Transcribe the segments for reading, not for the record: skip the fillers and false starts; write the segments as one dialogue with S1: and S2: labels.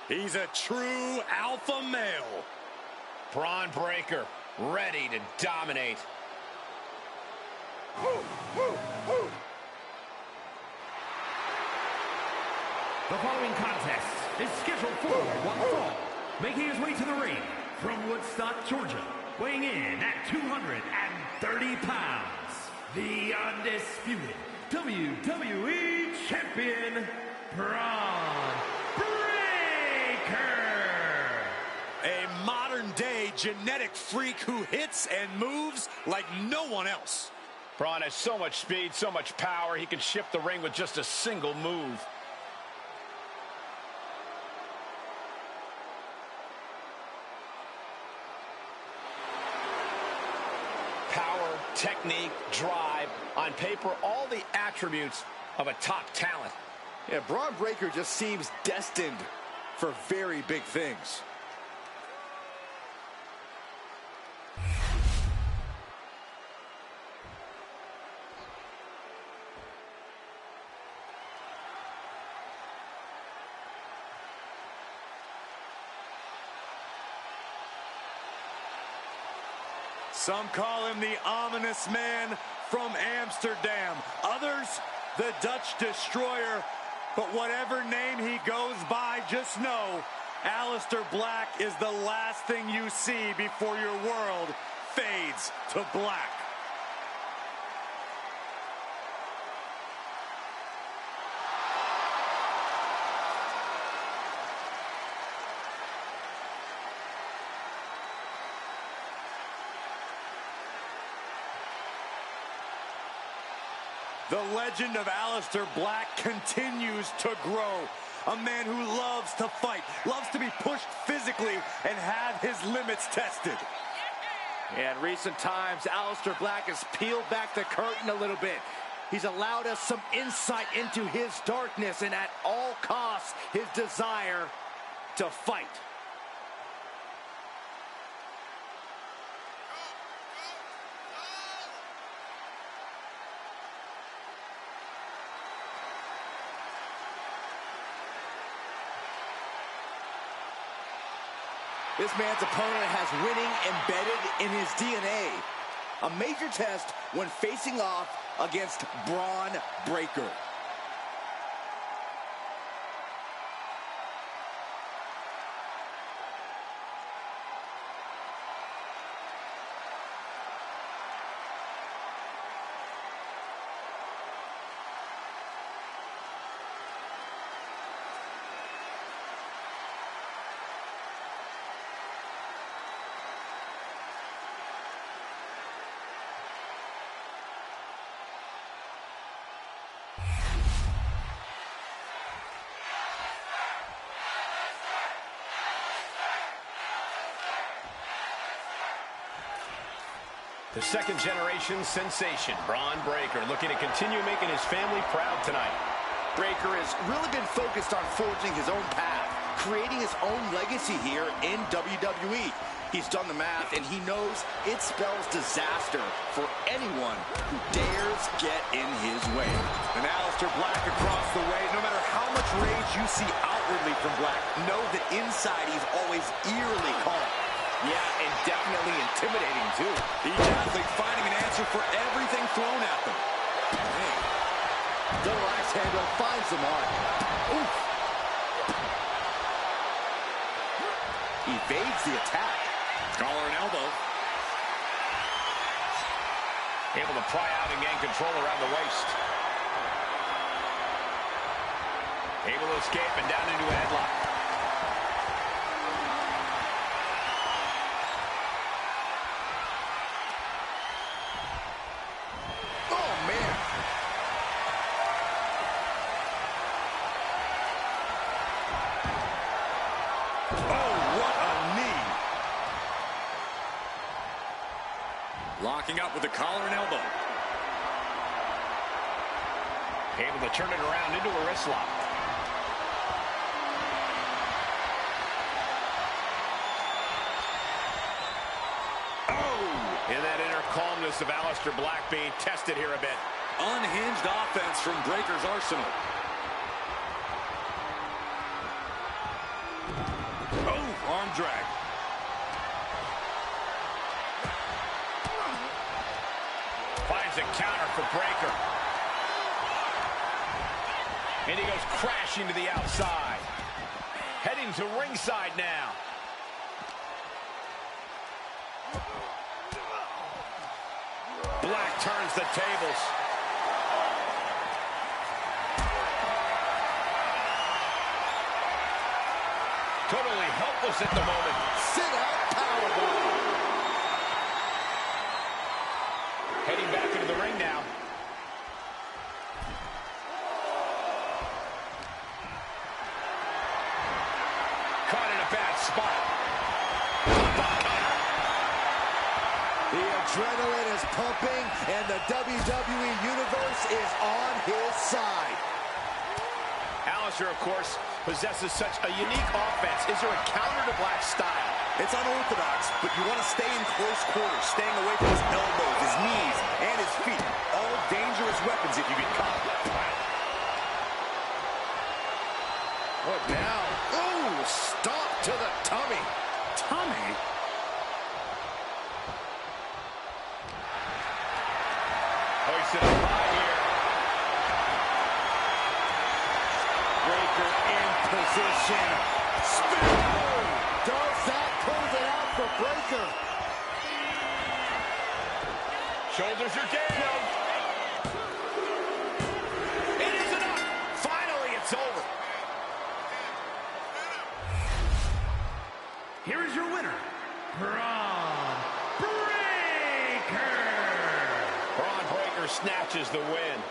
S1: He's a true alpha male.
S2: Bron Breakker, ready to dominate.
S3: The following contest is scheduled for one fall. Making his way to the ring from Woodstock, Georgia, weighing in at 230 pounds, the undisputed WWE Champion, Bron Breakker.
S1: A modern-day genetic freak who hits and moves like no one else.
S2: Bron has so much speed, so much power, he can shift the ring with just a single move. Power, technique, drive, on paper, all the attributes of a top talent.
S4: Yeah, Bron Breakker just seems destined for very big things.
S1: Some call him the ominous man from Amsterdam. Others, the Dutch Destroyer. But whatever name he goes by, just know Aleister Black is the last thing you see before your world fades to black. The legend of Aleister Black continues to grow. A man who loves to fight, loves to be pushed physically, and have his limits tested.
S4: In recent times, Aleister Black has peeled back the curtain a little bit. He's allowed us some insight into his darkness and at all costs, his desire to fight. This man's opponent has winning embedded in his DNA. A major test when facing off against Bron Breakker.
S2: The second-generation sensation, Bron Breakker, looking to continue making his family proud tonight.
S4: Breakker has really been focused on forging his own path, creating his own legacy here in WWE. He's done the math, and he knows it spells disaster for anyone who dares get in his way.
S1: And Aleister Black across the way, no matter how much rage you see outwardly from Black, know that inside he's always eerily calm.
S2: Yeah, and definitely intimidating, too.
S1: Each athlete finding an answer for everything thrown at them.
S4: Man. Double axe handle finds the mark. Oof. Evades the attack.
S1: Collar and elbow.
S2: Able to pry out and gain control around the waist. Able to escape and down into a headlock.
S1: Locking up with the collar and elbow.
S2: Able to turn it around into a wrist lock. Oh! And that inner calmness of Aleister Black being tested here a bit.
S1: Unhinged offense from Breakker's arsenal.
S2: a counter for Breakker. And he goes crashing to the outside. Heading to ringside now. Black turns the tables. Totally helpless at the moment.
S4: Sit out powerbomb.
S2: Heading back into the ring now. Caught in a bad spot.
S4: The adrenaline is pumping, and the WWE Universe is on his side.
S2: Aleister, of course, possesses such a unique offense. Is there a counter to Black's style?
S4: It's unorthodox, but you want to stay in close quarters, staying away from his elbows, his knees, and his feet. All dangerous weapons if you get caught. What now? Ooh, stop to the tummy. Tummy?
S2: Hoisted up high here.
S1: Breakker in position.
S4: Spin! Does that close it out for Breakker?
S2: Shoulders are down. It is enough. Finally, it's over.
S3: Here is your winner, Bron Breakker.
S2: Bron Breakker snatches the win.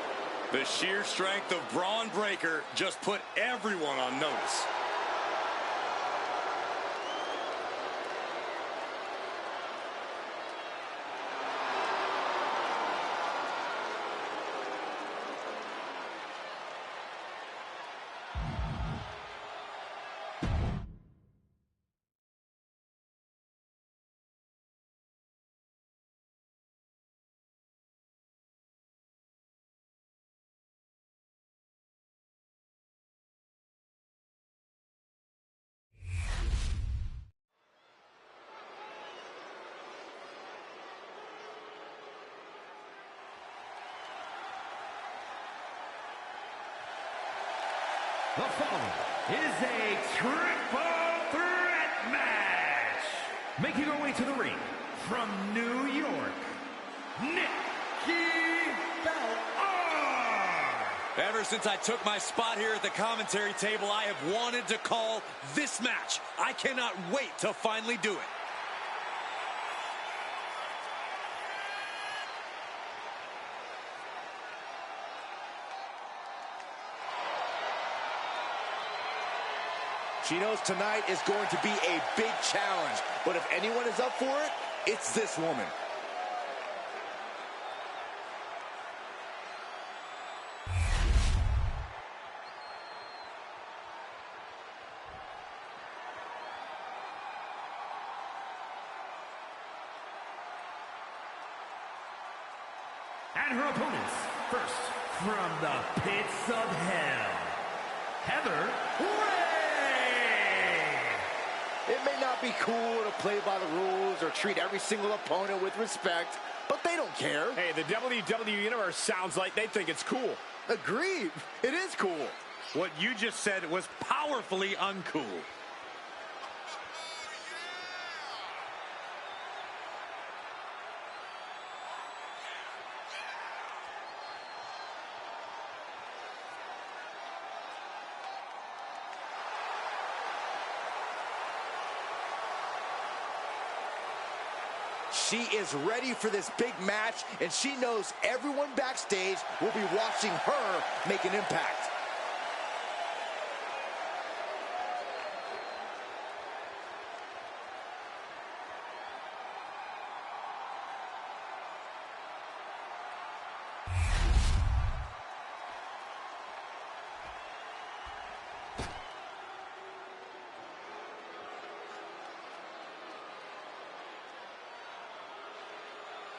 S1: The sheer strength of Bron Breakker just put everyone on notice.
S3: The following is a triple threat match. Making her way to the ring from New York, Nikki Bella.
S1: Ever since I took my spot here at the commentary table, I have wanted to call this match. I cannot wait to finally do it.
S4: She knows tonight is going to be a big challenge, but if anyone is up for it, it's this woman.
S3: And her opponents, first from the pits of hell, Heather Ray.
S4: It may not be cool to play by the rules or treat every single opponent with respect, but they don't care.
S2: Hey, the WWE Universe sounds like they think it's cool.
S4: Agreed. It is cool.
S1: What you just said was powerfully uncool.
S4: She is ready for this big match, and she knows everyone backstage will be watching her make an impact.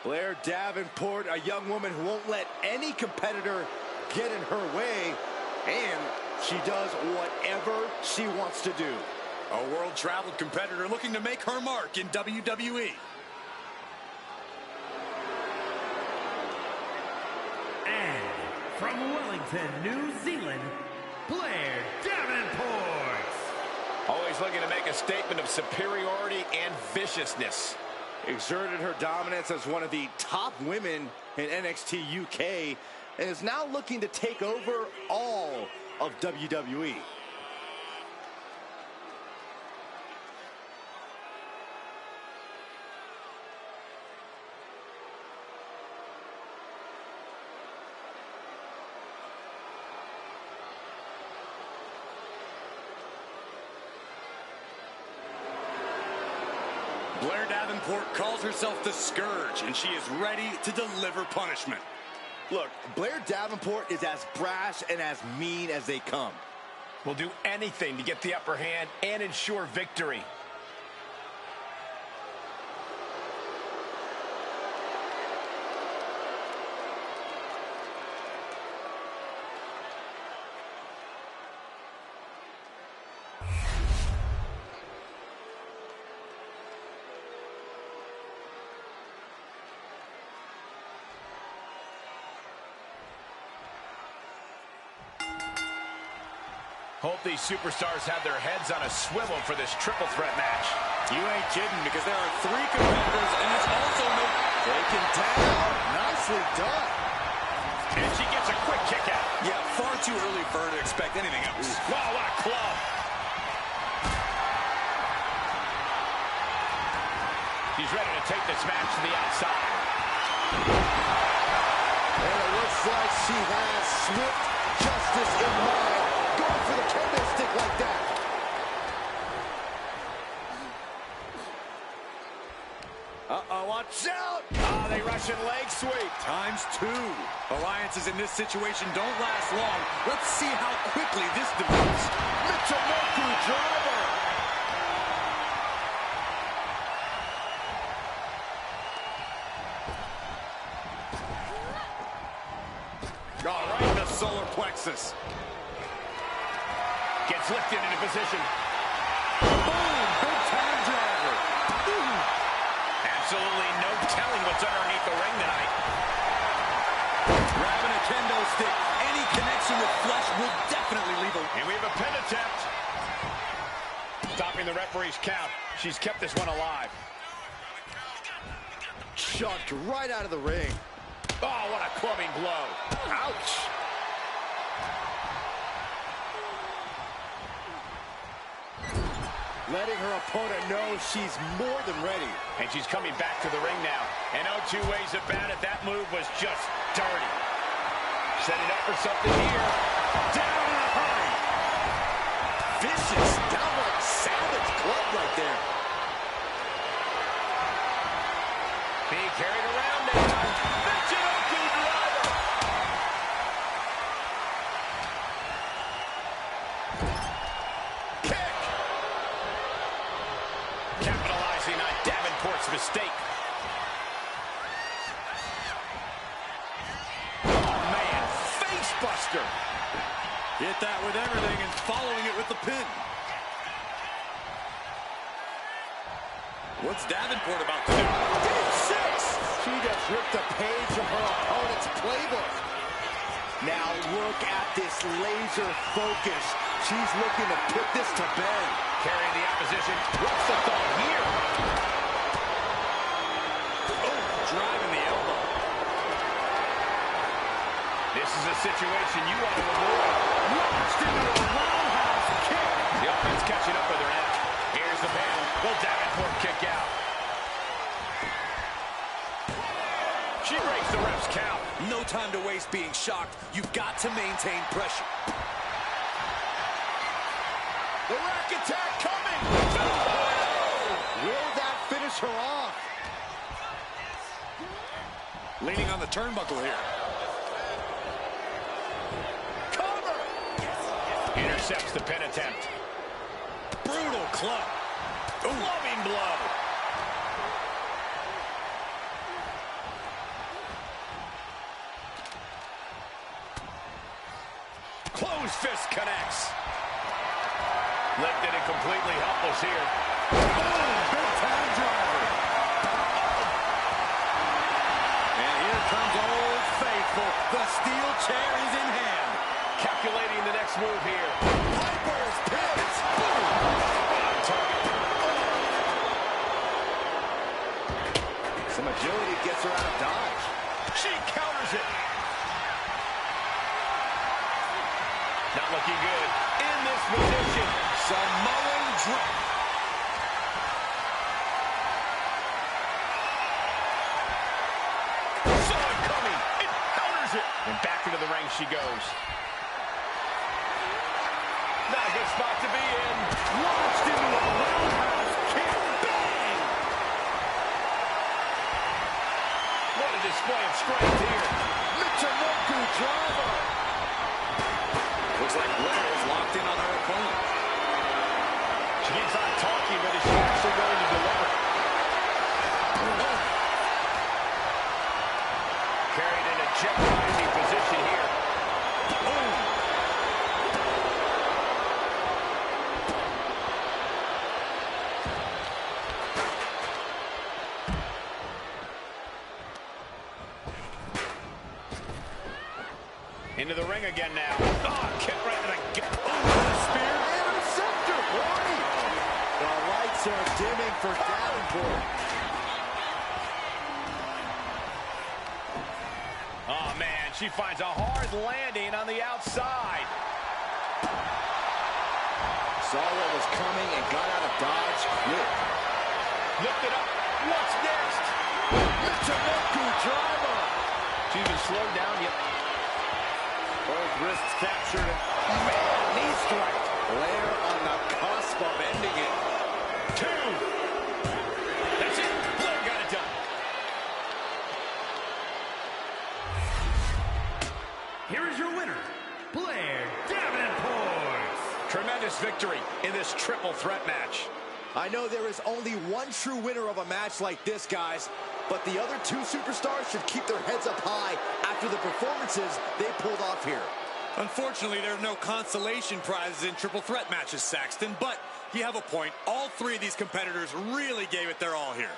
S4: Blair Davenport, a young woman who won't let any competitor get in her way, and she does whatever she wants to do.
S1: A world-traveled competitor looking to make her mark in WWE.
S3: from Wellington, New Zealand, Blair Davenport.
S2: Always looking to make a statement of superiority and viciousness.
S4: Exerted her dominance as one of the top women in NXT UK and is now looking to take over all of WWE.
S1: Blair Davenport calls herself the Scourge, and she is ready to deliver punishment.
S4: Look, Blair Davenport is as brash and as mean as they come.
S2: Will do anything to get the upper hand and ensure victory. Hope these superstars have their heads on a swivel for this triple threat match.
S1: You ain't kidding, because there are 3 competitors, and it's also no...
S4: Taken down. Nicely done.
S2: And she gets a quick kick out.
S1: Yeah, far too early for her to expect anything else.
S2: Wow, what a club. He's ready to take this match to the outside.
S4: And it looks like she has swift justice in mind. Going for the kendo stick like that. Uh-oh, watch out!
S2: Oh, they Russian leg sweep.
S1: ×2. Alliances in this situation don't last long. Let's see how quickly this develops.
S4: Michinoku driver.
S1: All right, the solar plexus.
S2: Gets lifted into position.
S1: Boom! Big time driver. Ooh.
S2: Absolutely no telling what's underneath the ring tonight.
S1: Grabbing a kendo stick. Any connection with flesh will definitely leave a...
S2: And we have a pin attempt. Stopping the referee's count. She's kept this one alive.
S4: Chucked right out of the ring.
S2: Oh, what a clubbing blow. Ouch.
S4: Letting her opponent know she's more than ready.
S2: And she's coming back to the ring now. And no 2 ways about it. That move was just dirty. Setting up for something here.
S1: Down in a hurry.
S4: Vicious, downright savage club right there.
S2: Being carried around now. Michinoku driver. Kick. Capitalizing on Davenport's mistake. Oh, man. Face buster.
S1: Hit that with everything and following it with the pin. What's Davenport about to do?
S4: Deep 6! She just ripped a page from her opponent's playbook. Now look at this laser focus. She's looking to put this to bed.
S2: Carrying the opposition. What's the thought here?
S1: Oh, driving the elbow.
S2: This is a situation you want to avoid.
S1: Launched into a roundhouse kick.
S2: The offense catching up with her now. Here's the pin. Will Davenport kick out? She breaks the ref's count.
S1: No time to waste being shocked. You've got to maintain pressure.
S2: The rack attack coming.
S4: Will that finish her off?
S1: Leaning on the turnbuckle here.
S2: Cover. Intercepts the pin attempt.
S1: Brutal club.
S2: Loving blow. Closed fist connects. Lifted and completely helpless here.
S1: Boom! Big time driver. And here comes Old Faithful. careful. The steel chair is in hand.
S2: Calculating the next move here.
S1: Piper's pins.
S2: On target.
S4: Some agility gets her out of dodge.
S2: She counters it. Not looking good in this position.
S1: Samoan drop.
S2: Saw it coming. It counters it. And back into the ring she goes. Not a good spot to be in.
S1: Launched into a roundhouse kick. Bang!
S2: What a display of strength here.
S1: Michinoku driver. Looks like Blair is locked in on her opponent.
S2: She keeps on talking, but is she actually going to deliver? Carried in a jeopardizing position here.
S1: Boom.
S2: Into the ring again now. Oh, kick right to the gut.
S1: Spear.
S4: Interceptor, boy! The lights are dimming for Davenport.
S2: Oh, man, she finds a hard landing on the outside.
S4: Saw what was coming and got out of dodge quick.
S2: Lifted up. What's next?
S1: Michinoku driver.
S2: She's been slowed down yet.
S1: Both wrists captured.
S4: Man, knee strike. Blair on the cusp of ending it.
S2: 2. That's it. Blair got it done.
S3: Here is your winner, Blair Davenport.
S2: Tremendous victory in this triple threat match.
S4: I know there is only one true winner of a match like this, guys, but the other two superstars should keep their heads up high after the performances they pulled off here.
S1: Unfortunately, there are no consolation prizes in triple threat matches, Saxton, but you have a point. All three of these competitors really gave it their all here.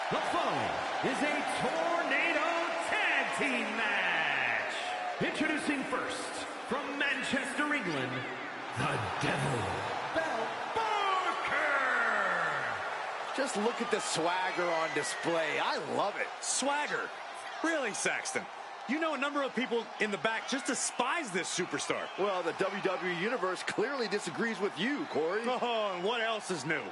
S3: The following is a Tornado Tag Team match. Introducing first, from Manchester, England, the Devil, Bell Barker.
S4: Just look at the swagger on display. I love it.
S1: Swagger. Really, Saxton? You know a number of people in the back just despise this superstar.
S4: Well, the WWE Universe clearly disagrees with you, Corey.
S1: Oh, and what else is new?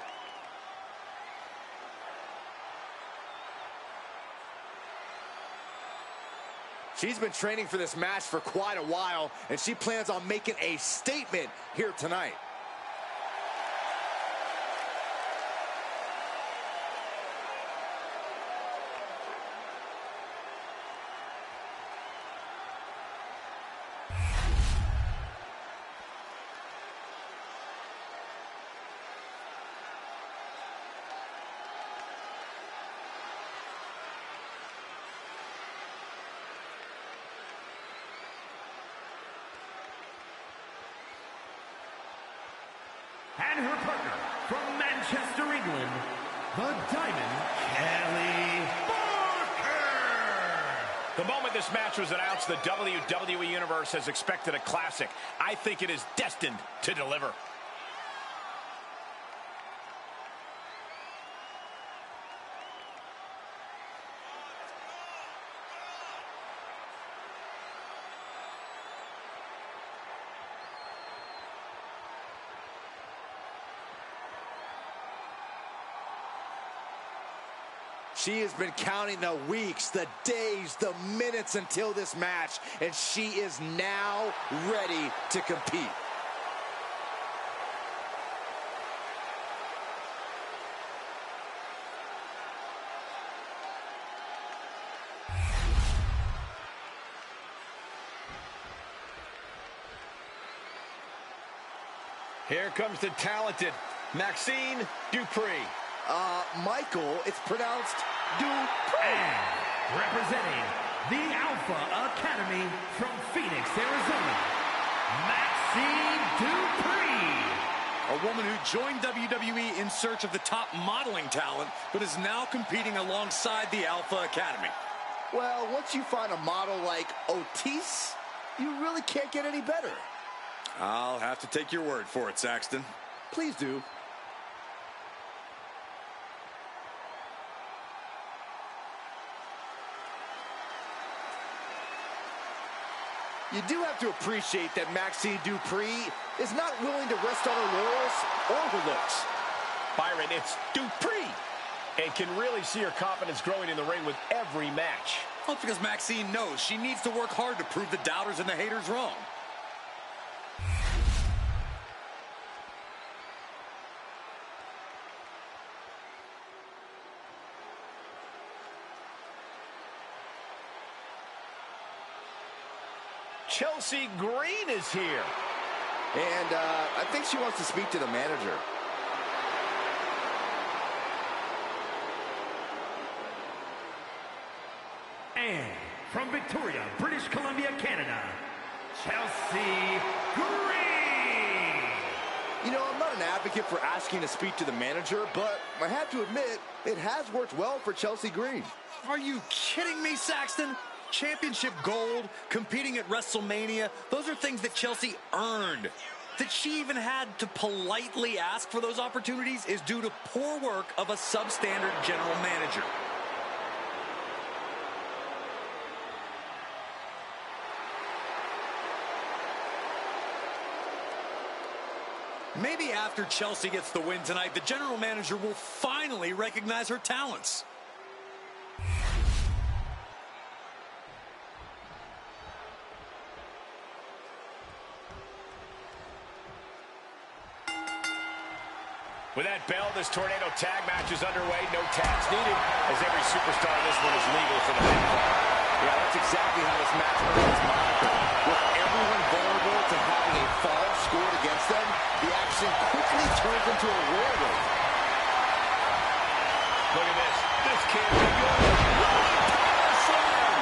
S4: She's been training for this match for quite a while, and she plans on making a statement here tonight.
S3: And her partner, from Manchester, England, the Diamond, Kelly Barker.
S2: The moment this match was announced, the WWE Universe has expected a classic. I think it is destined to deliver.
S4: She has been counting the weeks, the days, the minutes until this match, and she is now ready to compete.
S2: Here comes the talented Maxxine Dupri.
S4: Michael, it's pronounced Dupri.
S3: And representing the Alpha Academy from Phoenix, Arizona, Maxxine Dupri.
S1: A woman who joined WWE in search of the top modeling talent, but is now competing alongside the Alpha Academy.
S4: Well, once you find a model like Otis, you really can't get any better.
S1: I'll have to take your word for it, Saxton.
S4: Please do. You do have to appreciate that Maxxine Dupri is not willing to rest on her laurels or her looks.
S2: Byron, it's Dupri, and can really see her confidence growing in the ring with every match.
S1: Well, it's because Maxxine knows she needs to work hard to prove the doubters and the haters wrong.
S2: Chelsea Green is here.
S4: And I think she wants to speak to the manager.
S3: And from Victoria, British Columbia, Canada, Chelsea Green.
S4: You know, I'm not an advocate for asking to speak to the manager, but I have to admit, it has worked well for Chelsea Green.
S1: Are you kidding me, Saxton? Championship gold, competing at WrestleMania, those are things that Chelsea earned. That she even had to politely ask for those opportunities is due to poor work of a substandard general manager. Maybe after Chelsea gets the win tonight, the general manager will finally recognize her talents.
S2: With that bell, this tornado tag match is underway. No tags needed, as every superstar in this one is legal for the main event.
S4: Yeah, that's exactly how this match is monitored. With everyone vulnerable to having a fall scored against them, the action quickly turns into a whirlwind.
S2: Look at this. This can't be good. Power slam!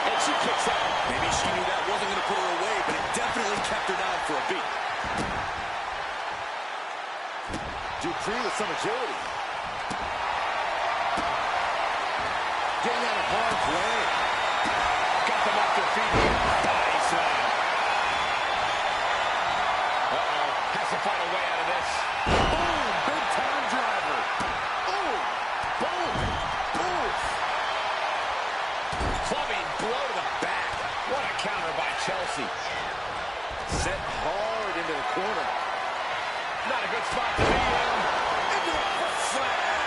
S4: And she kicks out.
S1: Maybe she knew that wasn't going to put her away, but it definitely kept her down for a beat.
S4: Dupri with some agility. Getting out of harm's way.
S2: Got them off their feet here. Body slam. Uh-oh. Has to find a way out of this.
S4: Boom! Big time driver. Boom! Boom! Boom!
S2: Clubbing blow to the back. What a counter by Chelsea.
S4: Sent hard into the corner.
S2: Not a good spot to be in.
S4: Into the foot slam.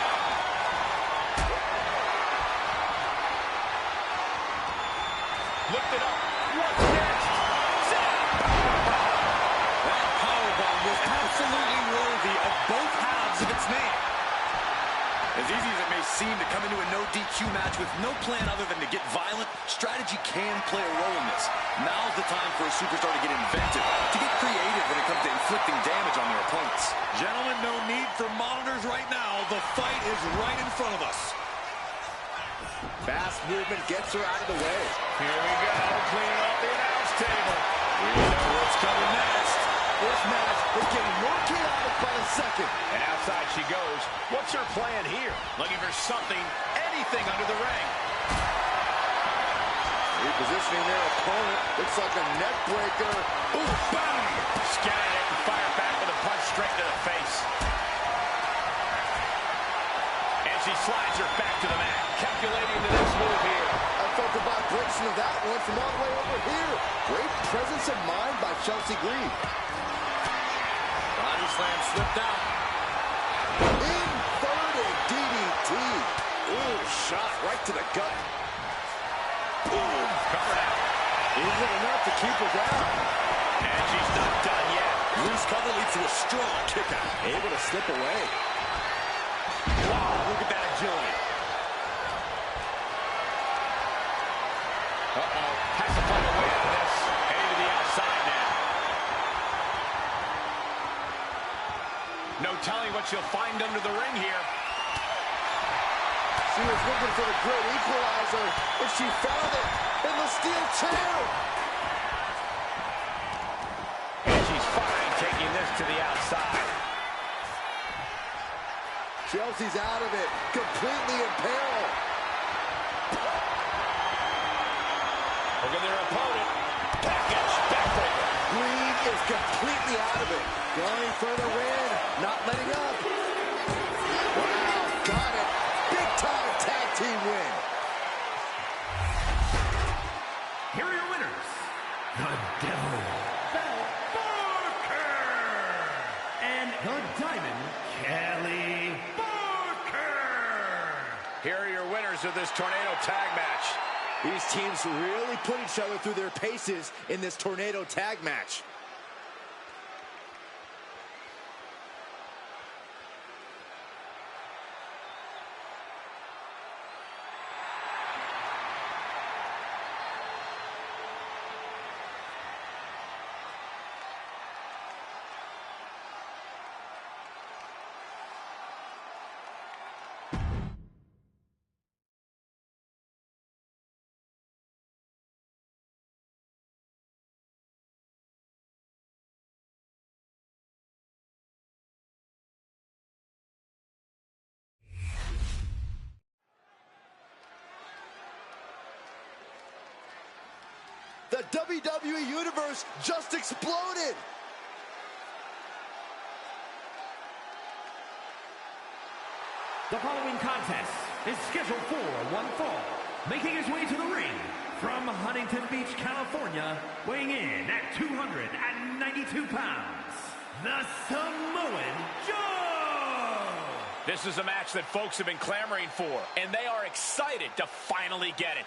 S2: Lifted up. What's next?
S1: That powerbomb was absolutely worthy of both halves of its name. As easy as it may seem to come into a no DQ match with no plan other than to get violent, strategy can play a role in this. Now's the time for a superstar to get inventive, to get creative when it comes to inflicting damage on their opponents. Gentlemen, no need for monitors right now. The fight is right in front of us.
S4: Fast movement gets her out of the way.
S2: Here we go. Cleaning up the announce table.
S1: We know what's coming next.
S4: This match is getting more chaotic by the second.
S2: And outside she goes. What's her plan here? Looking for something, anything under the ring.
S4: Repositioning their opponent. Looks like a neck breaker.
S2: Ooh, boom! Scanning it and fire back with a punch straight to the face. And she slides her back to the mat. Calculating the next move here.
S4: I felt the vibration of that one from all the way over here. Great presence of mind by Chelsea Green.
S1: Body slam slipped out.
S4: Inverted big DDT. Ooh, shot right to the gut.
S2: Ooh, covered out.
S4: Is it enough to keep her down?
S2: And she's not done yet.
S4: Loose cover leads to a strong kick out. Able to slip away.
S1: Wow, look at that agility.
S2: Uh-oh, has to find a way out of this. Heading to the outside now. No telling what she'll find under the ring here.
S4: She was looking for the great equalizer, and she found it in the steel chair.
S2: And she's fine taking this to the outside.
S4: Chelsea's out of it, completely in peril.
S2: Look at their opponent. Package, backbreaker.
S4: Green is completely out of it. Going for the win, not letting up. Wow, got it. Big time tag team win.
S3: Here are your winners. The Devil, Bell Barker. And the Diamond, Kelly Barker.
S2: Here are your winners of this tornado tag match.
S4: These teams really put each other through their paces in this tornado tag match. The WWE Universe just exploded.
S3: The following contest is scheduled for one fall. Making his way to the ring from Huntington Beach, California, weighing in at 292 pounds, the Samoan Joe!
S2: This is a match that folks have been clamoring for, and they are excited to finally get it.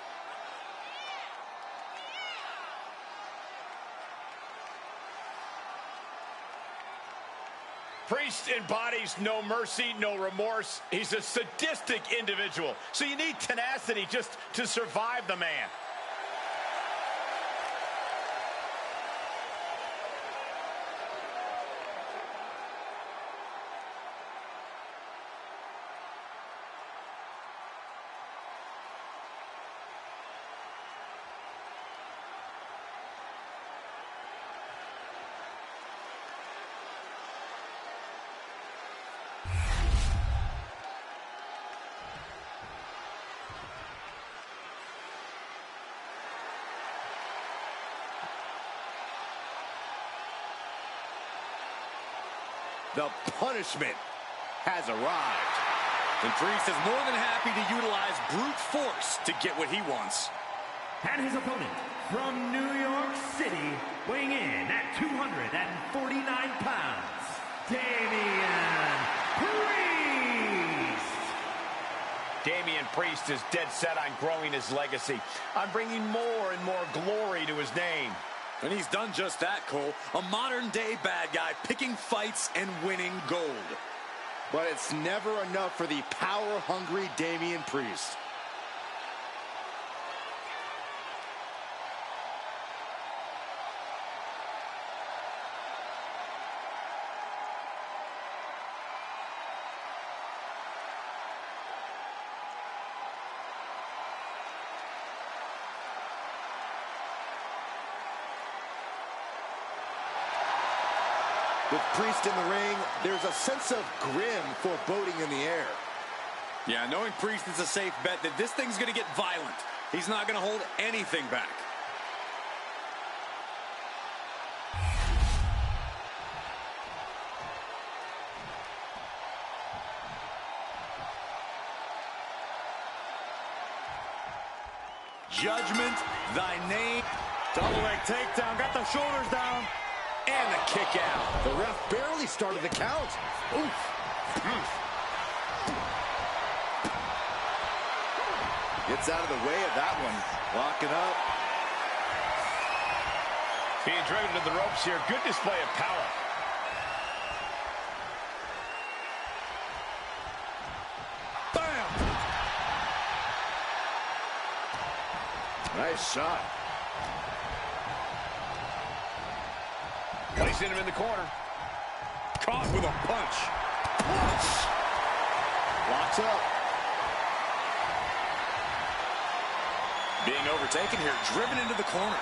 S2: Priest embodies no mercy, no remorse. He's a sadistic individual, so you need tenacity just to survive the man.
S1: The punishment has arrived. And Priest is more than happy to utilize brute force to get what he wants.
S3: And his opponent from New York City, weighing in at 249 pounds, Damian Priest.
S2: Damian Priest is dead set on growing his legacy, on bringing more and more glory to his name.
S1: And he's done just that, Cole. A modern-day bad guy picking fights and winning gold.
S4: But it's never enough for the power-hungry Damian Priest. With Priest in the ring, there's a sense of grim foreboding in the air.
S1: Yeah, knowing Priest is a safe bet that this thing's going to get violent. He's not going to hold anything back. Judgment, thy name. Double leg takedown, got the shoulders down. And the kick out.
S4: The ref barely started the count. Oof. Gets out of the way of that one. Locking up.
S2: Being driven to the ropes here. Good display of power.
S4: Bam! Nice shot.
S2: Placing him in the corner.
S1: Caught with a punch.
S4: Punch! Locks up. Being overtaken here, driven into the corner.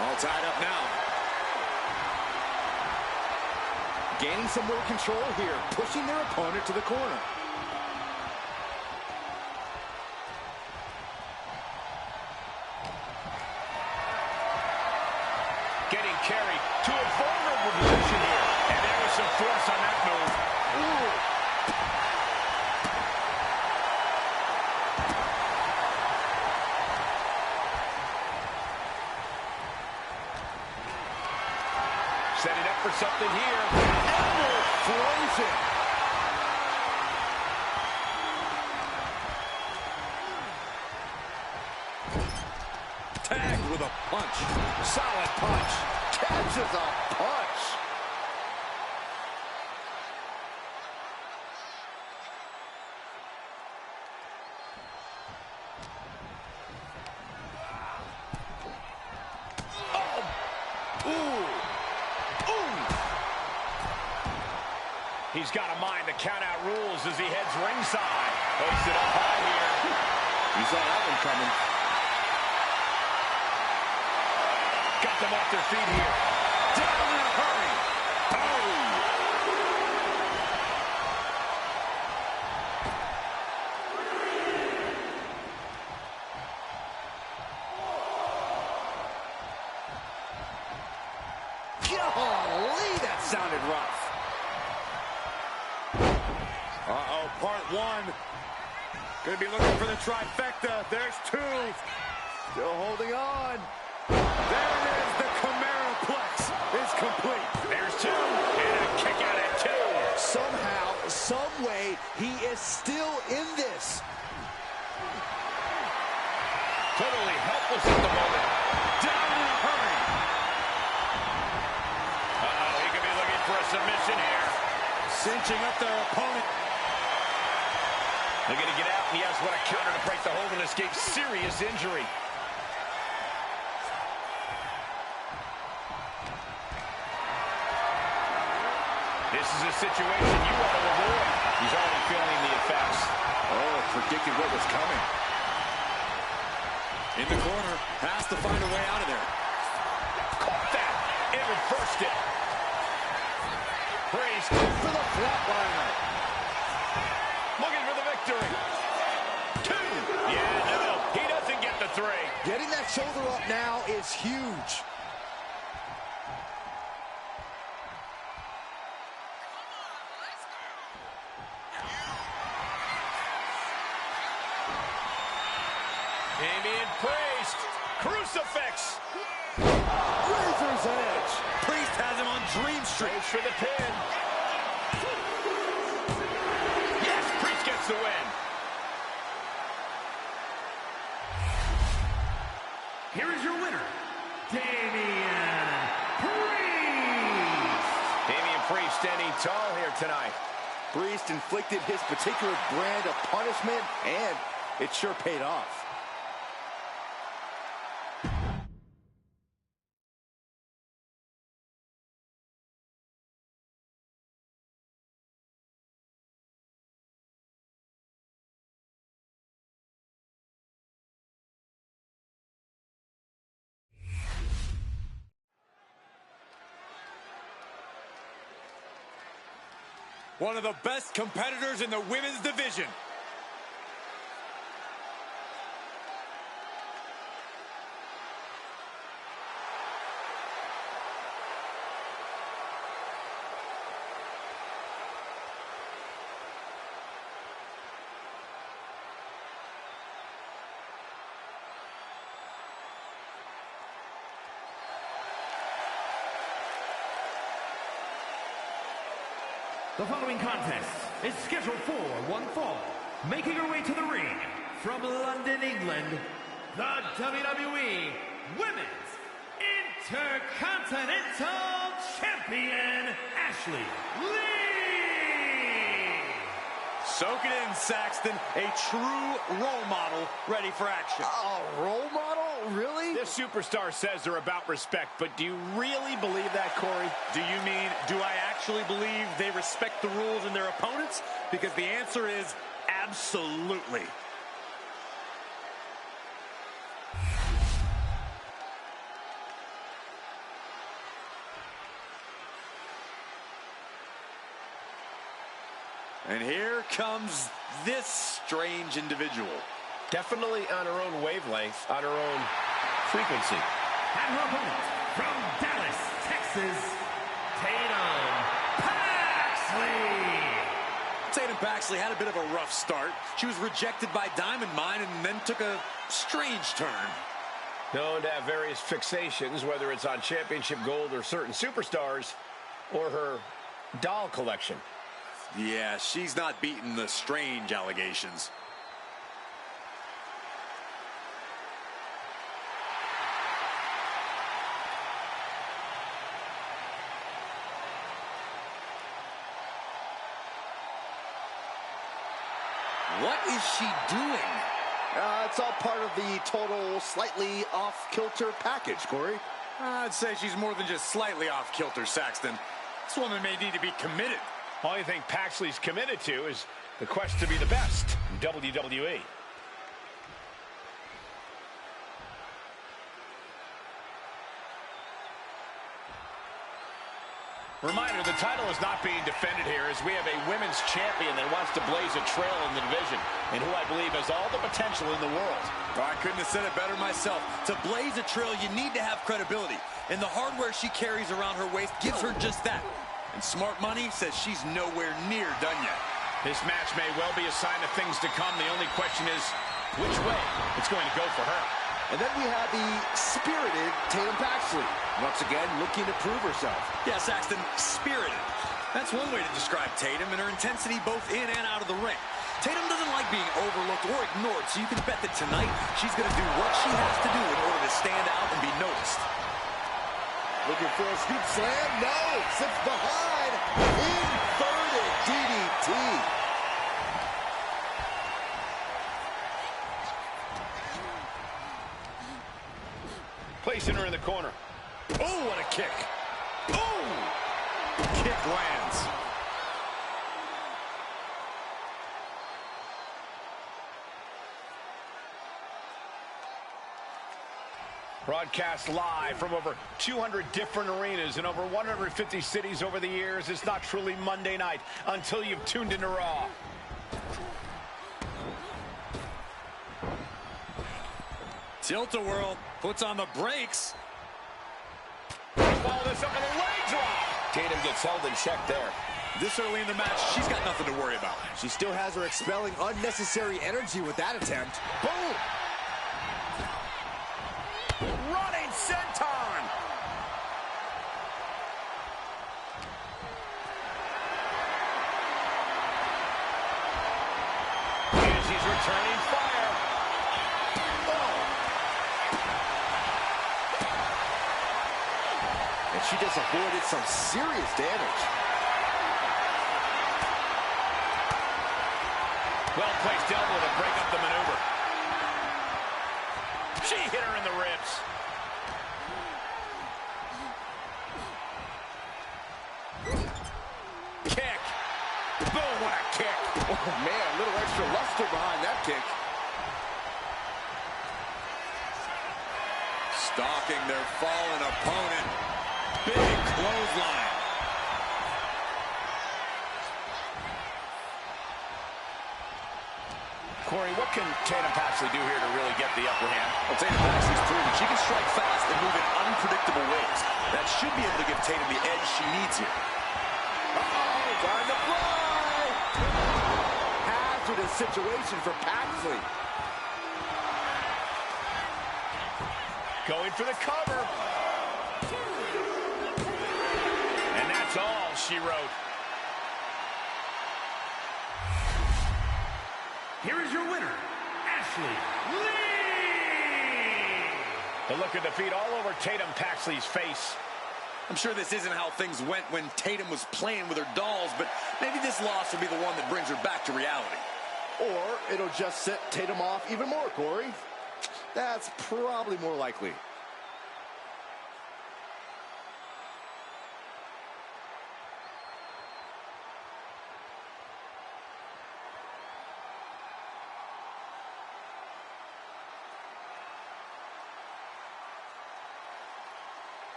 S4: All tied up now. Gaining some more control here, pushing their opponent to the corner.
S2: Getting carried to a vulnerable position here. And there was some force on that move.
S4: Ooh.
S2: Setting up for something here.
S4: Elbow throws it.
S1: Tagged with a punch.
S4: Solid punch. Catches a punch. Oh. Ooh.
S2: He's got a mind to count out rules as he heads ringside. Hoisted up high here.
S4: You saw that one coming.
S2: Got them off their feet here.
S1: Down in a hurry.
S4: Golly, that sounded rough.
S1: Uh-oh, part one. Gonna be looking for the trifecta. There's two.
S4: Still holding on.
S1: There it is. The Chimeraplex is complete.
S2: There's two. And a kick out at two.
S4: Somehow, some way, he is still in this.
S2: Totally helpless at the moment.
S1: Down in a hurry.
S2: Uh-oh, he could be looking for a submission here.
S1: Cinching up their opponent.
S2: Looking to get out, and he has what a counter to break the hold and escape serious injury. This is a situation you want to avoid. He's already feeling the effects.
S4: Oh, predicted what was coming.
S1: In the corner. Has to find a way out of there.
S2: Caught that. And reversed it. Priest
S4: For the flatliner.
S2: looking for the victory. Two. Yeah, no. He doesn't get the three.
S4: Getting that shoulder up now is huge.
S2: Damian Priest. Crucifix.
S4: Razor's edge.
S1: Priest has him on Dream Street.
S2: Goes for the pin. Yes, Priest gets the win.
S3: Here is your winner, Damian Priest.
S2: Damian Priest standing tall here tonight.
S4: Priest inflicted his particular brand of punishment, and it sure paid off.
S1: One of the best competitors in the women's division.
S3: The following contest is scheduled for one fall. Making her way to the ring from London, England, the WWE Women's Intercontinental Champion, Ashley Leigh.
S1: Soak it in, Saxton. A true role model ready for action.
S4: A role model? Really?
S2: This superstar says they're about respect, but do you really believe that, Corey?
S1: Do you mean, do I actually believe they respect the rules and their opponents? Because the answer is absolutely. And here comes this strange individual.
S2: Definitely on her own wavelength, on her own frequency.
S3: And her opponent from Dallas, Texas, Tatum Paxley.
S1: Tatum Paxley had a bit of a rough start. She was rejected by Diamond Mine and then took a strange turn.
S2: Known to have various fixations, whether it's on championship gold or certain superstars, or her doll collection.
S1: Yeah, she's not beating the strange allegations. What is she doing?
S4: It's all part of the total slightly off-kilter package, Corey.
S1: I'd say she's more than just slightly off kilter, Saxton. This woman may need to be committed.
S2: Only thing Paxley's committed to is the quest to be the best in WWE. Reminder, the title is not being defended here as we have a women's champion that wants to blaze a trail in the division and who I believe has all the potential in the world.
S1: Oh, I couldn't have said it better myself. To blaze a trail, you need to have credibility. And the hardware she carries around her waist gives her just that. And Smart Money says she's nowhere near done yet.
S2: This match may well be a sign of things to come. The only question is which way it's going to go for her.
S4: And then we have the spirited Tatum Paxley. Once again, looking to prove herself.
S1: Yeah, Saxton, spirited. That's one way to describe Tatum and her intensity both in and out of the ring. Tatum doesn't like being overlooked or ignored, so you can bet that tonight she's going to do what she has to do in order to stand out and be noticed.
S4: Looking for a scoop slam? No! Slips behind. Inverted DDT.
S2: Placing her in the corner.
S1: Oh, what a kick. Oh! Kick lands.
S2: Broadcast live from over 200 different arenas in over 150 cities over the years. It's not truly Monday night until you've tuned into Raw.
S1: Tilt-a-whirl puts on the brakes.
S2: Follow this up with a leg drop. Tatum gets held in check there.
S1: This early in the match, she's got nothing to worry about.
S4: She still has her expelling unnecessary energy with that attempt. Boom!
S2: Running senton. And she's returning fire. Oh.
S4: And she just avoided some serious damage.
S2: Well-placed elbow to break up the maneuver. She hit her in the ribs. Kick. Boom, what a kick.
S4: Oh, man, a little extra luster behind that kick.
S1: Stalking their fallen opponent. Big clothesline.
S2: Corey, what can Tatum Paxley do here to really get the upper hand?
S1: Well, Tatum Paxley's proven she can strike fast and move in unpredictable ways. That should be able to give Tatum the edge she needs here.
S4: Uh-oh, time to fly! Hazardous situation for Paxley.
S2: Going for the cover. And that's all she wrote.
S3: here is your winner, Ashley Leigh.
S2: The look of defeat all over Tatum Paxley's face.
S4: I'm sure this isn't how things went when Tatum was playing with her dolls, but maybe this loss will be the one that brings her back to reality.
S5: Or it'll just set Tatum off even more, Corey. That's probably more likely.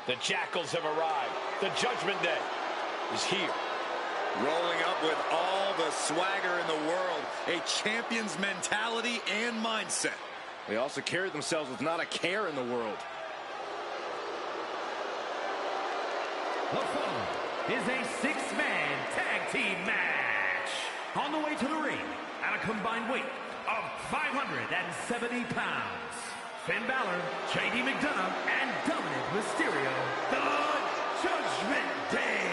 S2: The Jackals have arrived. The Judgment Day is here.
S1: Rolling up with all the swagger in the world. A champion's mentality and mindset.
S5: They also carry themselves with not a care in the world.
S3: The following is a six-man tag team match. On the way to the ring at a combined weight of 570 pounds. Finn Balor, JD McDonough, and Dominic Mysterio, the Judgment Day.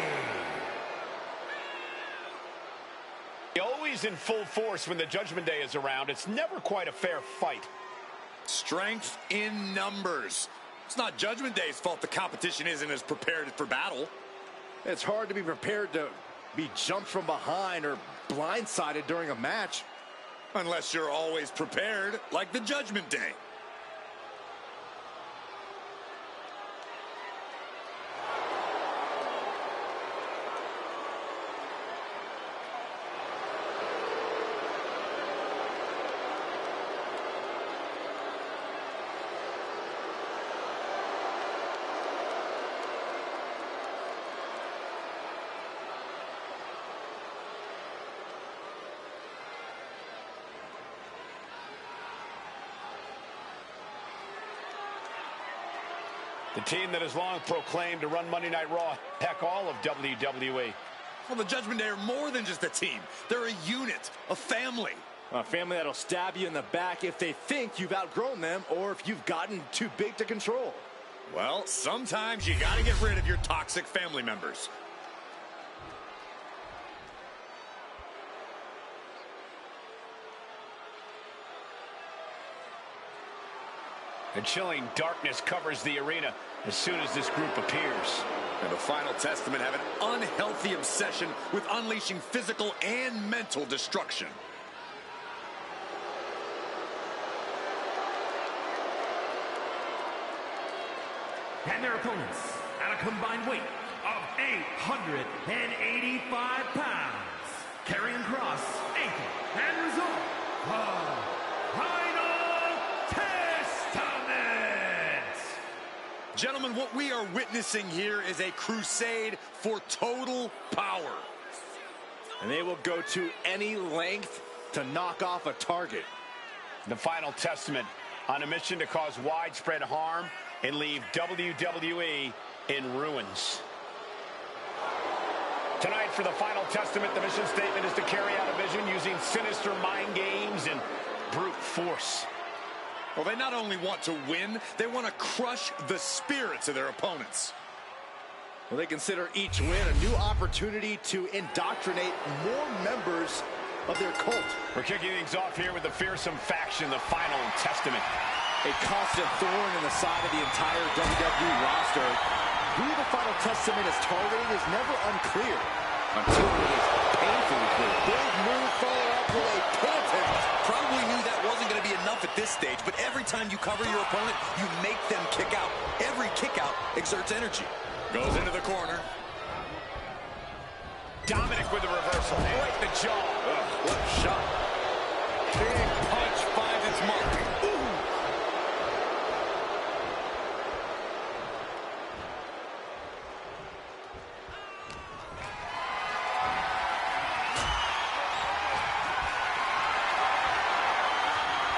S2: Always in full force when the Judgment Day is around. It's never quite a fair fight.
S1: Strength in numbers. It's not Judgment Day's fault the competition isn't as prepared for battle.
S5: It's hard to be prepared to be jumped from behind or blindsided during a match.
S1: Unless you're always prepared, like the Judgment Day.
S2: The team that has long proclaimed to run Monday Night Raw, heck, all of WWE.
S1: Well, the Judgment Day are more than just a team. They're a unit, a family.
S5: A family that'll stab you in the back if they think you've outgrown them or if you've gotten too big to control.
S1: Well, sometimes you gotta get rid of your toxic family members.
S2: A chilling darkness covers the arena as soon as this group appears.
S1: And the Final Testament have an unhealthy obsession with unleashing physical and mental destruction.
S3: And their opponents at a combined weight of 885 pounds. Carrying cross, ankle, and result.
S1: Gentlemen, what we are witnessing here is a crusade for total power.
S5: And they will go to any length to knock off a target.
S2: The Final Testament on a mission to cause widespread harm and leave WWE in ruins. Tonight for the Final Testament, the mission statement is to carry out a vision using sinister mind games and brute force.
S1: Well, they not only want to win, they want to crush the spirits of their opponents.
S5: Well, they consider each win a new opportunity to indoctrinate more members of their cult.
S2: We're kicking things off here with the fearsome faction, the Final Testament.
S5: A constant thorn in the side of the entire WWE roster. Who the Final Testament is targeting is never unclear until it is painfully clear. Big move followed up with a Penta.
S1: Probably knew that wasn't going to be enough at this stage, but every time you cover your opponent, you make them kick out. Every kick out exerts energy. Goes into the corner.
S2: Dominic with the reversal. Right in the jaw.
S1: What a shot. Big punch finds its mark. Ooh.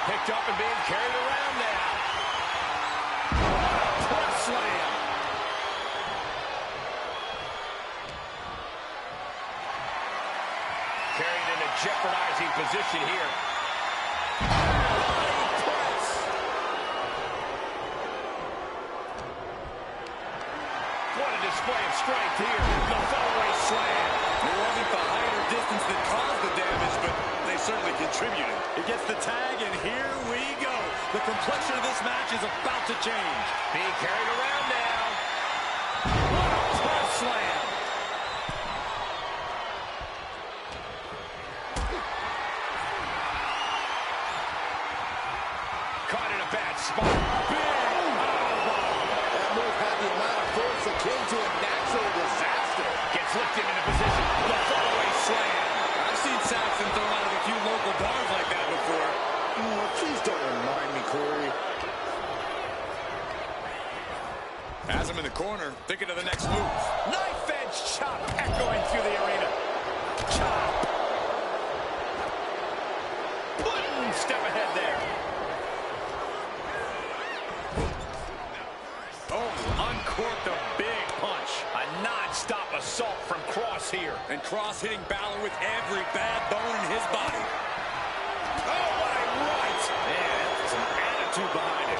S2: Picked up and being carried around now. Front slam. Carried in a jeopardizing position here. Press. What a display of strength here. The fallaway slam.
S1: It wasn't the height or distance that caused the damage, but they certainly contributed. It gets the tag, and here we go. The complexion of this match is about to change.
S2: Being carried around now. What a press slam. Caught in a bad spot. Big elbow.
S5: That move had the amount of force akin to a natural disaster.
S2: Gets lifted into position. The fallaway slam.
S1: I've seen Saxon thrown out of a few local bars like that before.
S5: Oh, please don't remind me, Corey.
S1: Has him in in the corner, thinking of the next move.
S2: Knife edge chop echoing through the arena. Chop. Boom, step ahead there.
S1: Oh, uncorked a big punch.
S2: A non-stop assault from Cross here.
S1: And Cross hitting Balor with every bad bone in his body. Oh, what a right! Man, that's some attitude behind it.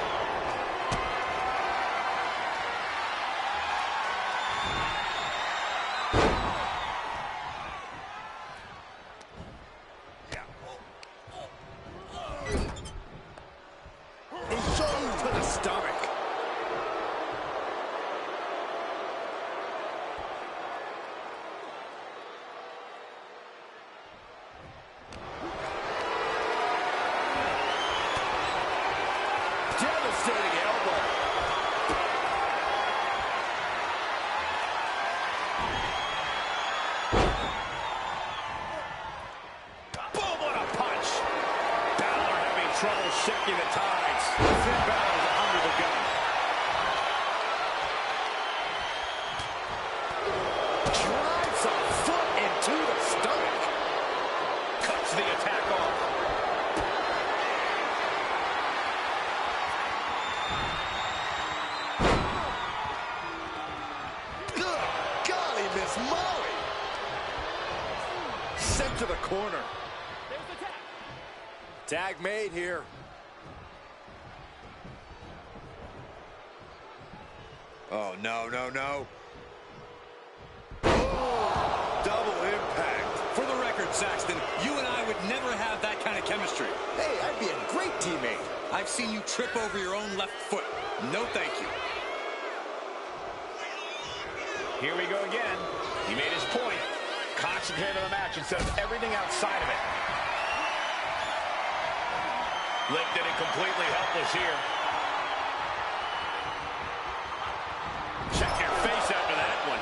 S4: Devastating elbow.
S2: Boom, what a punch. Balor having trouble shifting the tides. Finn Balor under the gun.
S4: Drives a foot into the stomach.
S2: Cuts the attack off.
S4: Miss Molly. Sent to the corner.
S3: There's the tag.
S4: Tag made here.
S1: Oh, no, no, no. Oh, double impact. For the record, Saxton, you and I would never have that kind of chemistry.
S4: Hey, I'd be a great teammate.
S1: I've seen you trip over your own left foot. No, thank you.
S2: Here we go again. He made his point. Concentrate on the match instead of everything outside of it. Lifted and completely helpless here. Check your face after that one.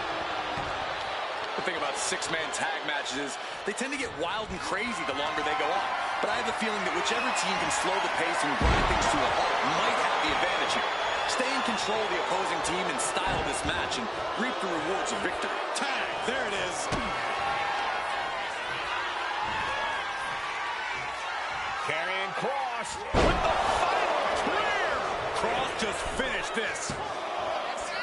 S1: The thing about six-man tag matches is they tend to get wild and crazy the longer they go on. But I have the feeling that whichever team can slow the pace and grind things to a halt might have the advantage here. Stay in control of the opposing team and style this match and reap the rewards of victory. Tag, there it is.
S2: Carrying Cross with the final clear.
S1: Cross just finished this.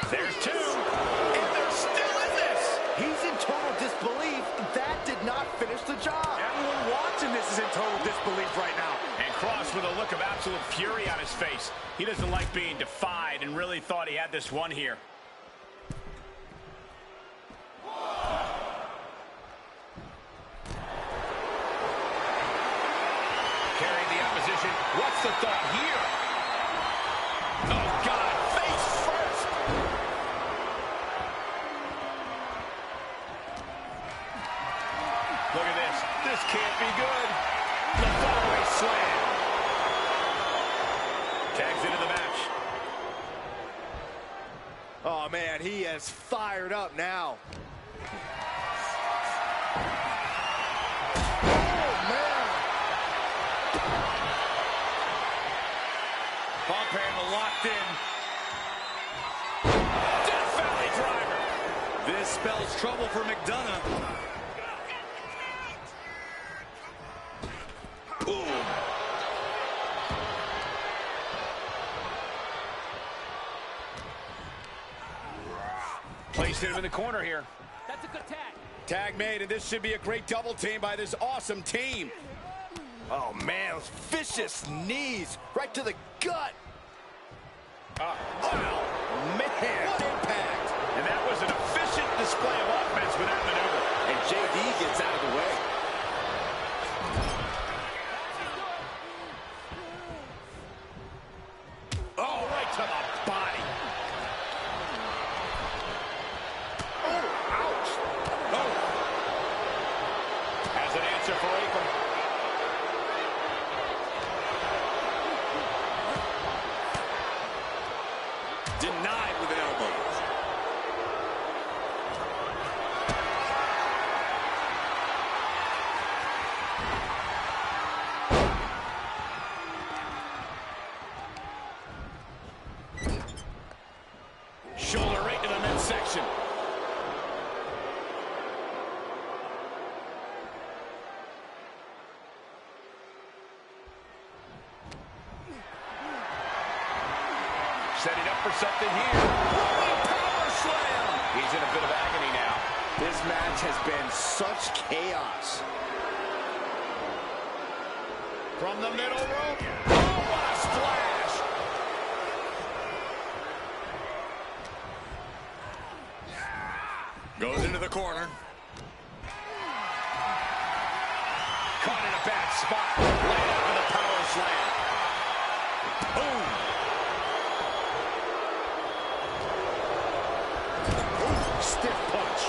S2: There's two, and there still is this.
S4: He's in total disbelief. That did not finish the job.
S1: Everyone watching this is in total disbelief right now.
S2: And Cross with a look of absolute fury on his face. He doesn't like being defied and really thought he had this one here. Carrying the opposition. What's the thought here? Oh, God, face first. Look at this. This can't be good. The fallaway slam. Tags into the match.
S4: Oh, man, he is fired up now. Oh, man.
S1: Pump handle locked in.
S2: Death Valley driver.
S1: This spells trouble for McDonough. Ooh.
S2: Placed him in the corner here.
S3: That's a good tag.
S1: Tag made, and this should be a great double team by this awesome team.
S4: Oh, man, those vicious knees right to the gut.
S2: Wow.
S4: Man, what impact.
S2: And that was an efficient display of offense with that maneuver.
S4: And JD gets out of the way.
S2: Oh, right to the body.
S4: Oh, ouch.
S2: Oh. Has an answer for April.
S1: Denied with an elbow.
S2: for something here. Rolling power slam. He's in a bit of agony now.
S4: This match has been such chaos.
S2: From the middle rope. Oh, what a splash.
S1: Goes into the corner.
S2: Caught in a bad spot. Laid out with a power slam. Boom. Ooh, stiff punch.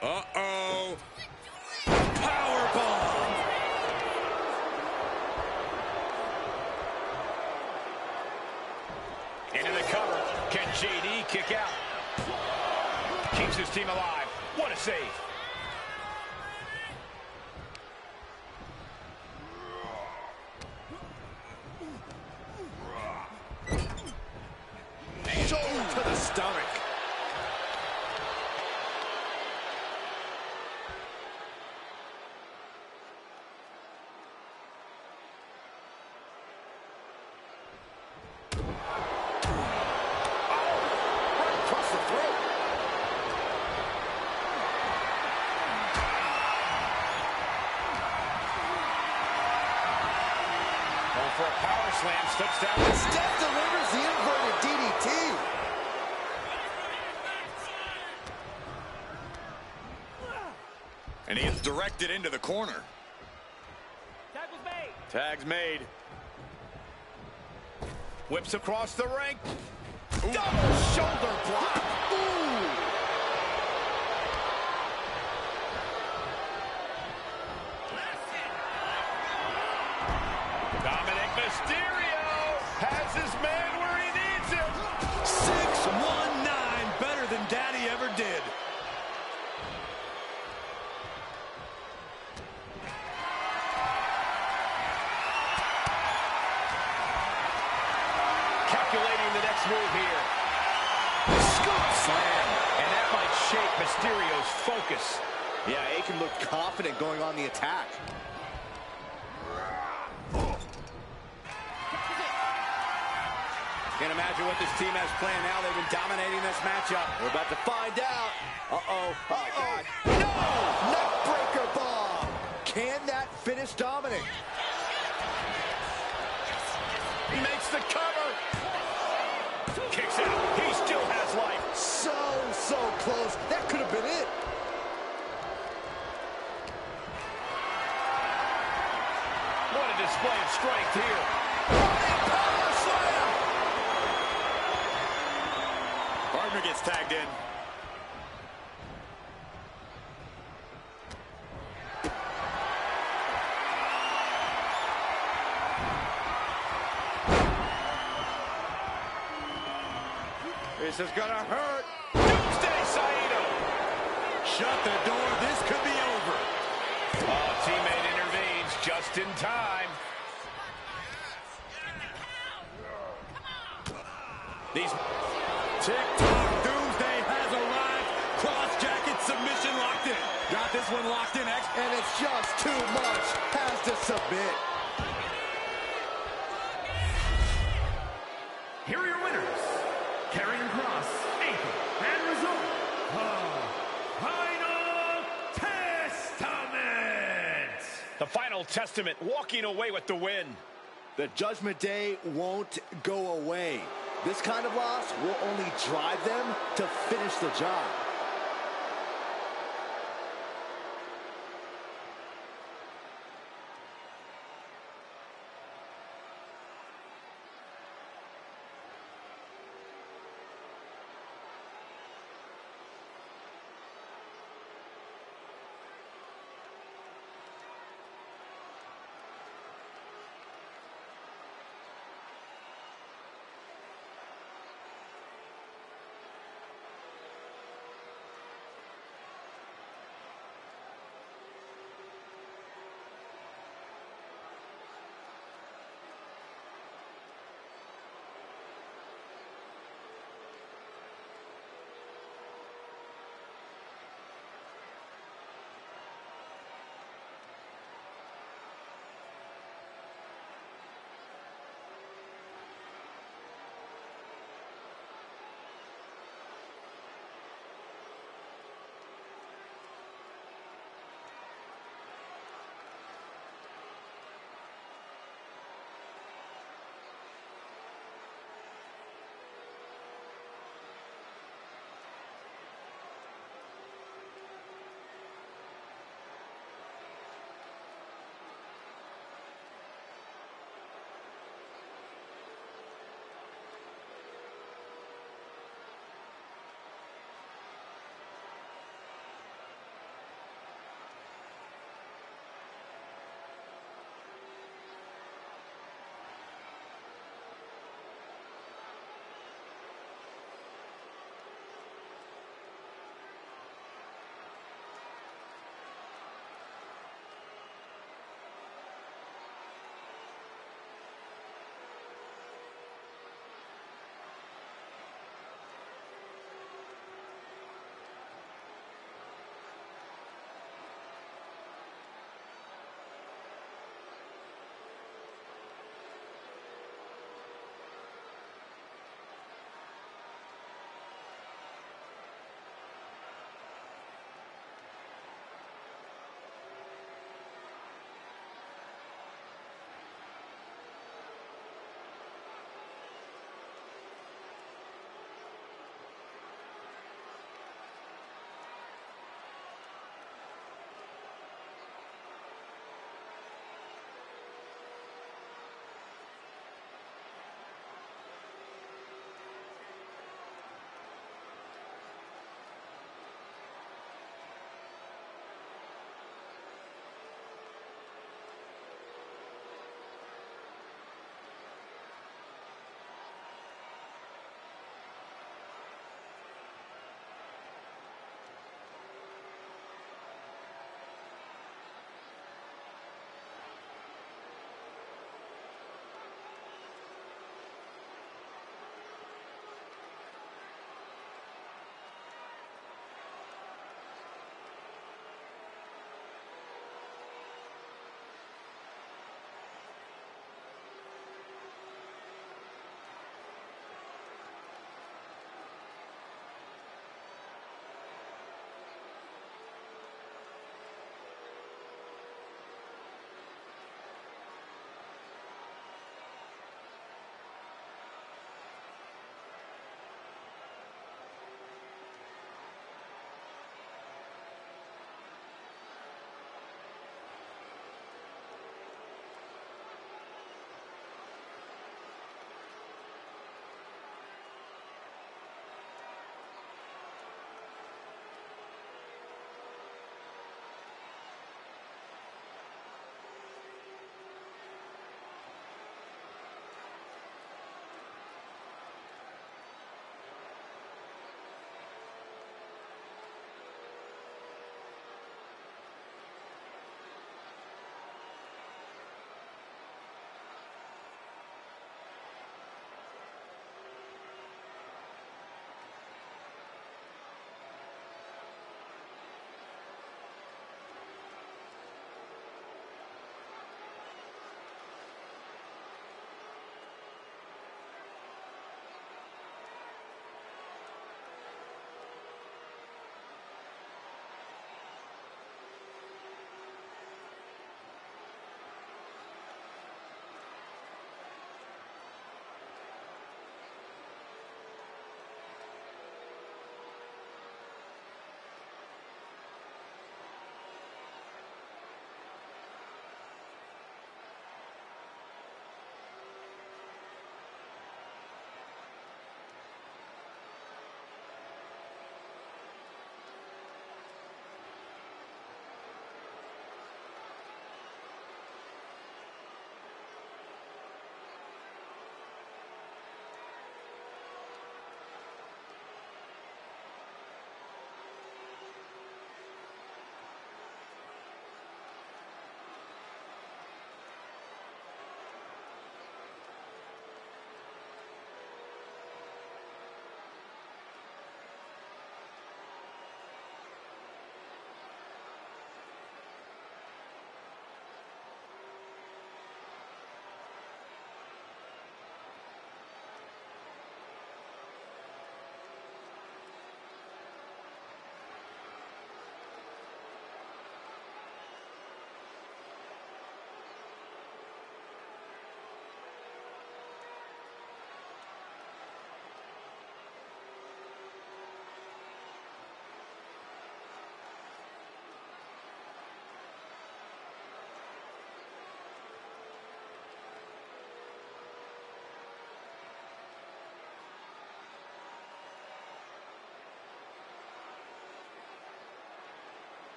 S1: Uh-oh. Powerbomb.
S2: Into the cover. Can JD kick out? Keeps his team alive. What a save.
S4: Shoulder to the stomach.
S2: For a power slam, steps down.
S4: Instead delivers the inverted DDT.
S1: And he is directed into the corner.
S6: Tag was made.
S1: Tag's made.
S2: Whips across the ring. Double shoulder block. Ooh. Mysterio has his man where he needs him.
S1: 619, better than Daddy ever did.
S2: Calculating the next move here. Scoop slam. And that might shake Mysterio's focus.
S4: Yeah, Aiken looked confident going on the attack.
S5: Can't imagine what this team has planned now. They've been dominating this matchup.
S4: We're about to find out. Uh-oh.
S5: my God.
S4: No! Neckbreaker bomb. Can that finish Dominic?
S2: He makes the cover. Kicks out. He still has life.
S4: So close. That could have been it.
S2: What a display of strength here.
S4: Power slam.
S1: Partner gets tagged in. This is gonna hurt.
S2: Doomsday Saito.
S1: Shut the door. This could be over.
S2: Oh, teammate intervenes just in time. These
S1: TikTok Doomsday has arrived. Cross jacket submission locked in. Got this one locked in.
S4: And it's just too much. Has to submit.
S3: Here are your winners. Carrying Cross, ankle, and result. Final Testament.
S2: The Final Testament walking away with the win.
S4: The Judgment Day won't go away. This kind of loss will only drive them to finish the job.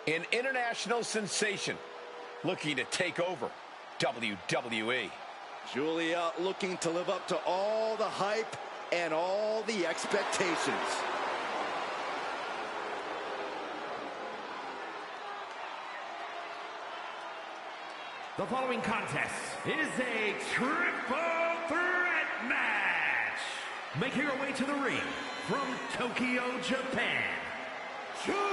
S2: An international sensation looking to take over WWE.
S4: Julia looking to live up to all the hype and all the expectations.
S3: The following contest is a triple threat match. Making her way to the ring from Tokyo, Japan, Julia.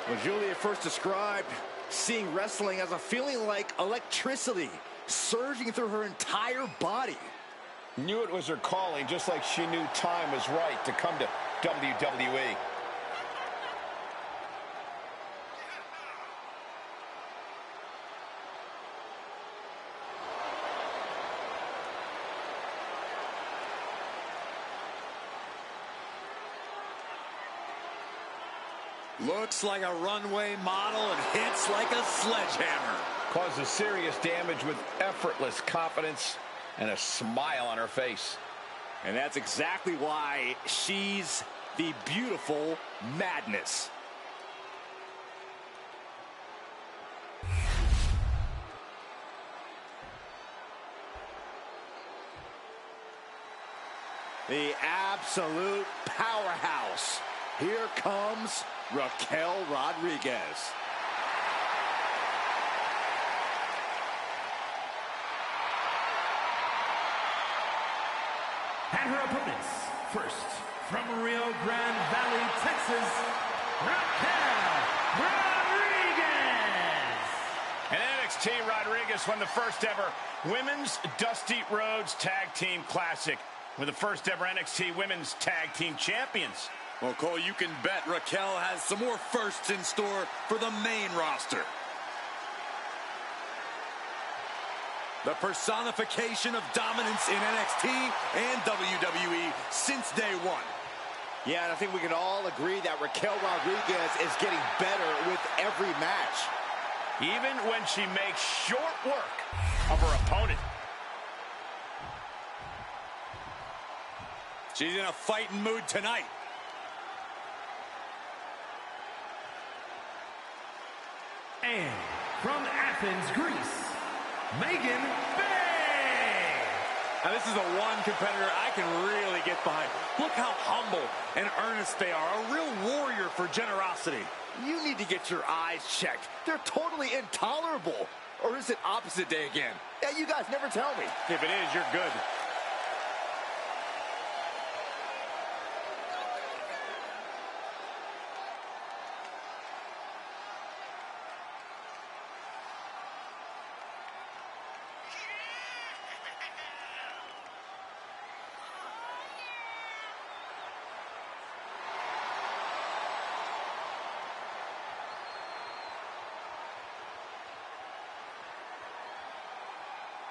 S4: When Julia first described seeing wrestling as a feeling like electricity surging through her entire body.
S2: Knew it was her calling, just like she knew time was right to come to WWE.
S1: Looks like a runway model and hits like a sledgehammer.
S2: Causes serious damage with effortless confidence and a smile on her face.
S4: And that's exactly why she's the beautiful madness. The absolute powerhouse. Here comes Raquel Rodriguez.
S3: And her opponents, first, from Rio Grande Valley, Texas, Raquel Rodriguez.
S2: And NXT Rodriguez won the first ever Women's Dusty Rhodes Tag Team Classic. We're the first ever NXT Women's Tag Team Champions.
S1: Well, Cole, you can bet Raquel has some more firsts in store for the main roster. The personification of dominance in NXT and WWE since day one.
S4: Yeah, and I think we can all agree that Raquel Rodriguez is getting better with every match.
S2: Even when she makes short work of her opponent.
S1: She's in a fighting mood tonight.
S3: And from Athens, Greece, Megan Bay.
S1: Now, this is the one competitor I can really get behind. Look how humble and earnest they are. A real warrior for generosity.
S4: You need to get your eyes checked. They're totally intolerable. Or is it opposite day again? Yeah, you guys never tell me.
S1: If it is, you're good.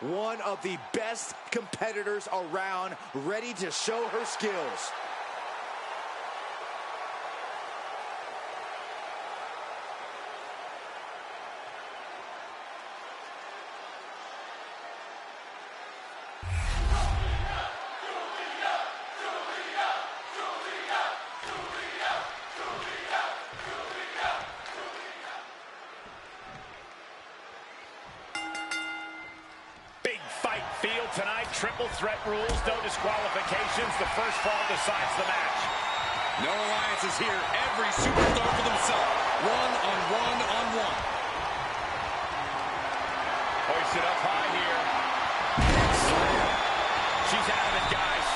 S4: One of the best competitors around, ready to show her skills.
S2: Tonight, triple threat rules, no disqualifications. The first fall decides the match.
S1: No alliances here. Every superstar for themselves. One-on-one-on-one.
S2: Hoisted up high here. She's out of it, guys.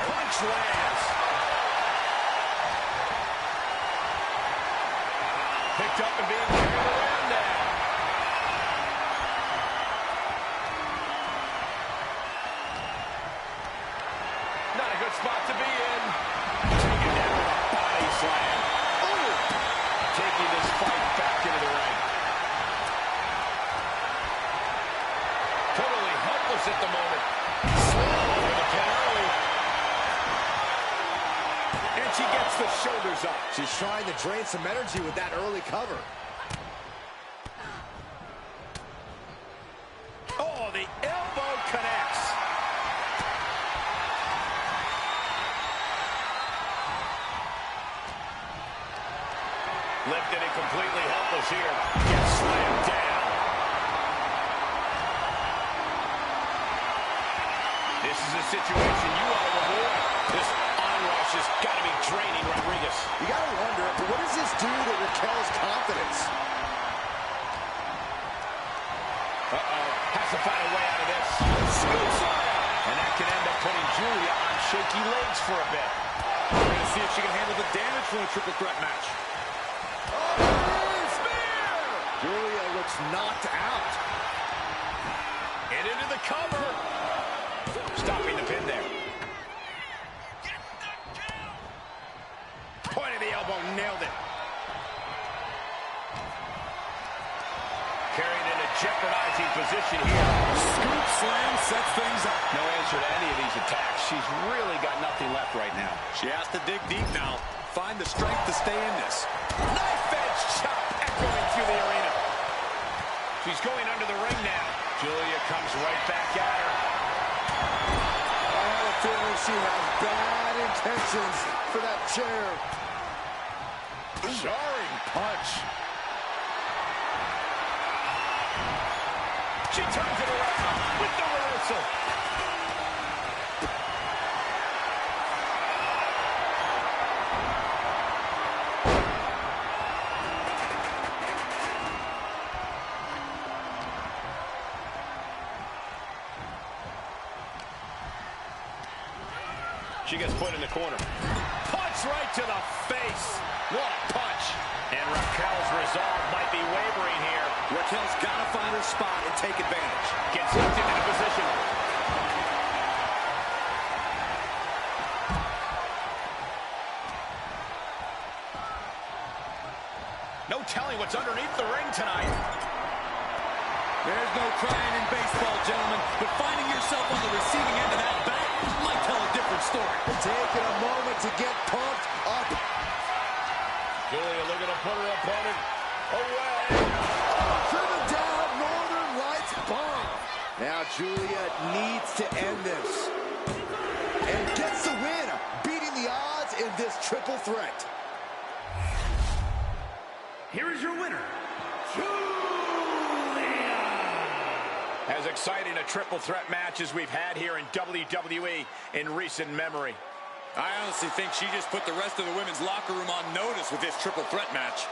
S2: Punch lands. Picked up and being carried around now. Not a good spot to be in. Taken down with a body slam. Ooh. Taking this fight back into the ring. Totally helpless at the moment. Slam over the pin early. And she gets the shoulders up.
S4: She's trying to drain some energy with that early cover.
S2: Oh, the elbow connects. Lifted and completely helpless here. Gets slammed down. This is a situation you want to avoid. This onrush has got to be draining Rodriguez.
S4: You got to wonder, what does this do to Raquel's confidence?
S2: Has to find a way out of this. Scoop slam. And that can end up putting Julia on shaky legs for a bit.
S1: We're going to see if she can handle the damage from a triple threat match.
S4: Julia looks knocked out.
S2: And into the cover. Stopping the pin there. Point of the elbow, nailed it. Carried in a jeopardizing position here.
S1: Scoop slam sets things up.
S2: No answer to any of these attacks. She's really got nothing left right now.
S1: She has to dig deep now. Find the strength to stay in this.
S2: Knife edge chop echoing through the arena. She's going under the ring now. Julia comes right back at her.
S4: I have a feeling she has bad intentions for that chair.
S2: Jarring punch. She turns it around with the reversal. She gets put in the corner. Punch right to the face. What a punch. And Raquel's resolve might be wavering here.
S1: Raquel's got to find her spot and take advantage.
S2: Gets lifted into position. No telling what's underneath the ring tonight.
S1: There's no crying in baseball, gentlemen, but finding yourself on the receiving end of that bat might tell a different story.
S4: Taking a moment to get pumped up.
S2: Julia looking to put her opponent away.
S4: Driven down, Northern Lights bomb. Now Julia needs to end this. And gets the win, beating the odds in this triple threat.
S3: Here is your winner,
S2: As exciting a triple threat match as we've had here in WWE in recent memory.
S1: I honestly think she just put the rest of the women's locker room on notice with this triple threat match.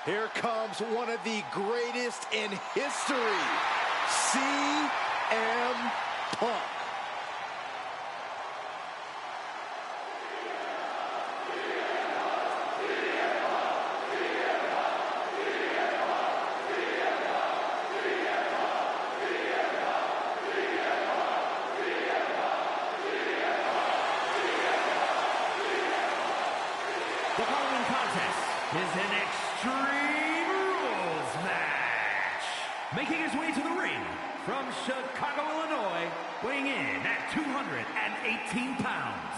S4: Here comes one of the greatest in history, CM Punk.
S3: The following contest is an Extreme Rules match. Making his way to the ring from Chicago, Illinois, weighing in at 218 pounds,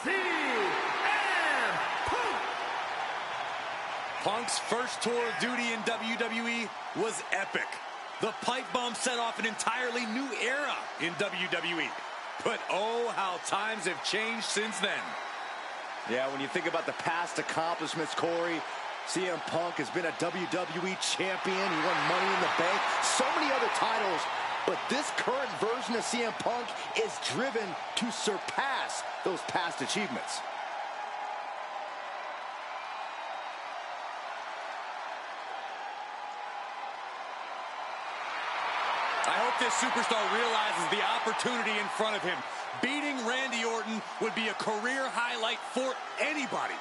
S3: CM Punk.
S1: Punk's first tour of duty in WWE was epic. The pipe bomb set off an entirely new era in WWE. But oh, how times have changed since then.
S4: Yeah, when you think about the past accomplishments, Corey, CM Punk has been a WWE champion. He won Money in the Bank. So many other titles but this current version of CM Punk is driven to surpass those past achievements.
S1: I hope this superstar realizes the opportunity in front of him. Beating Randy Orton would be a career highlight for anybody.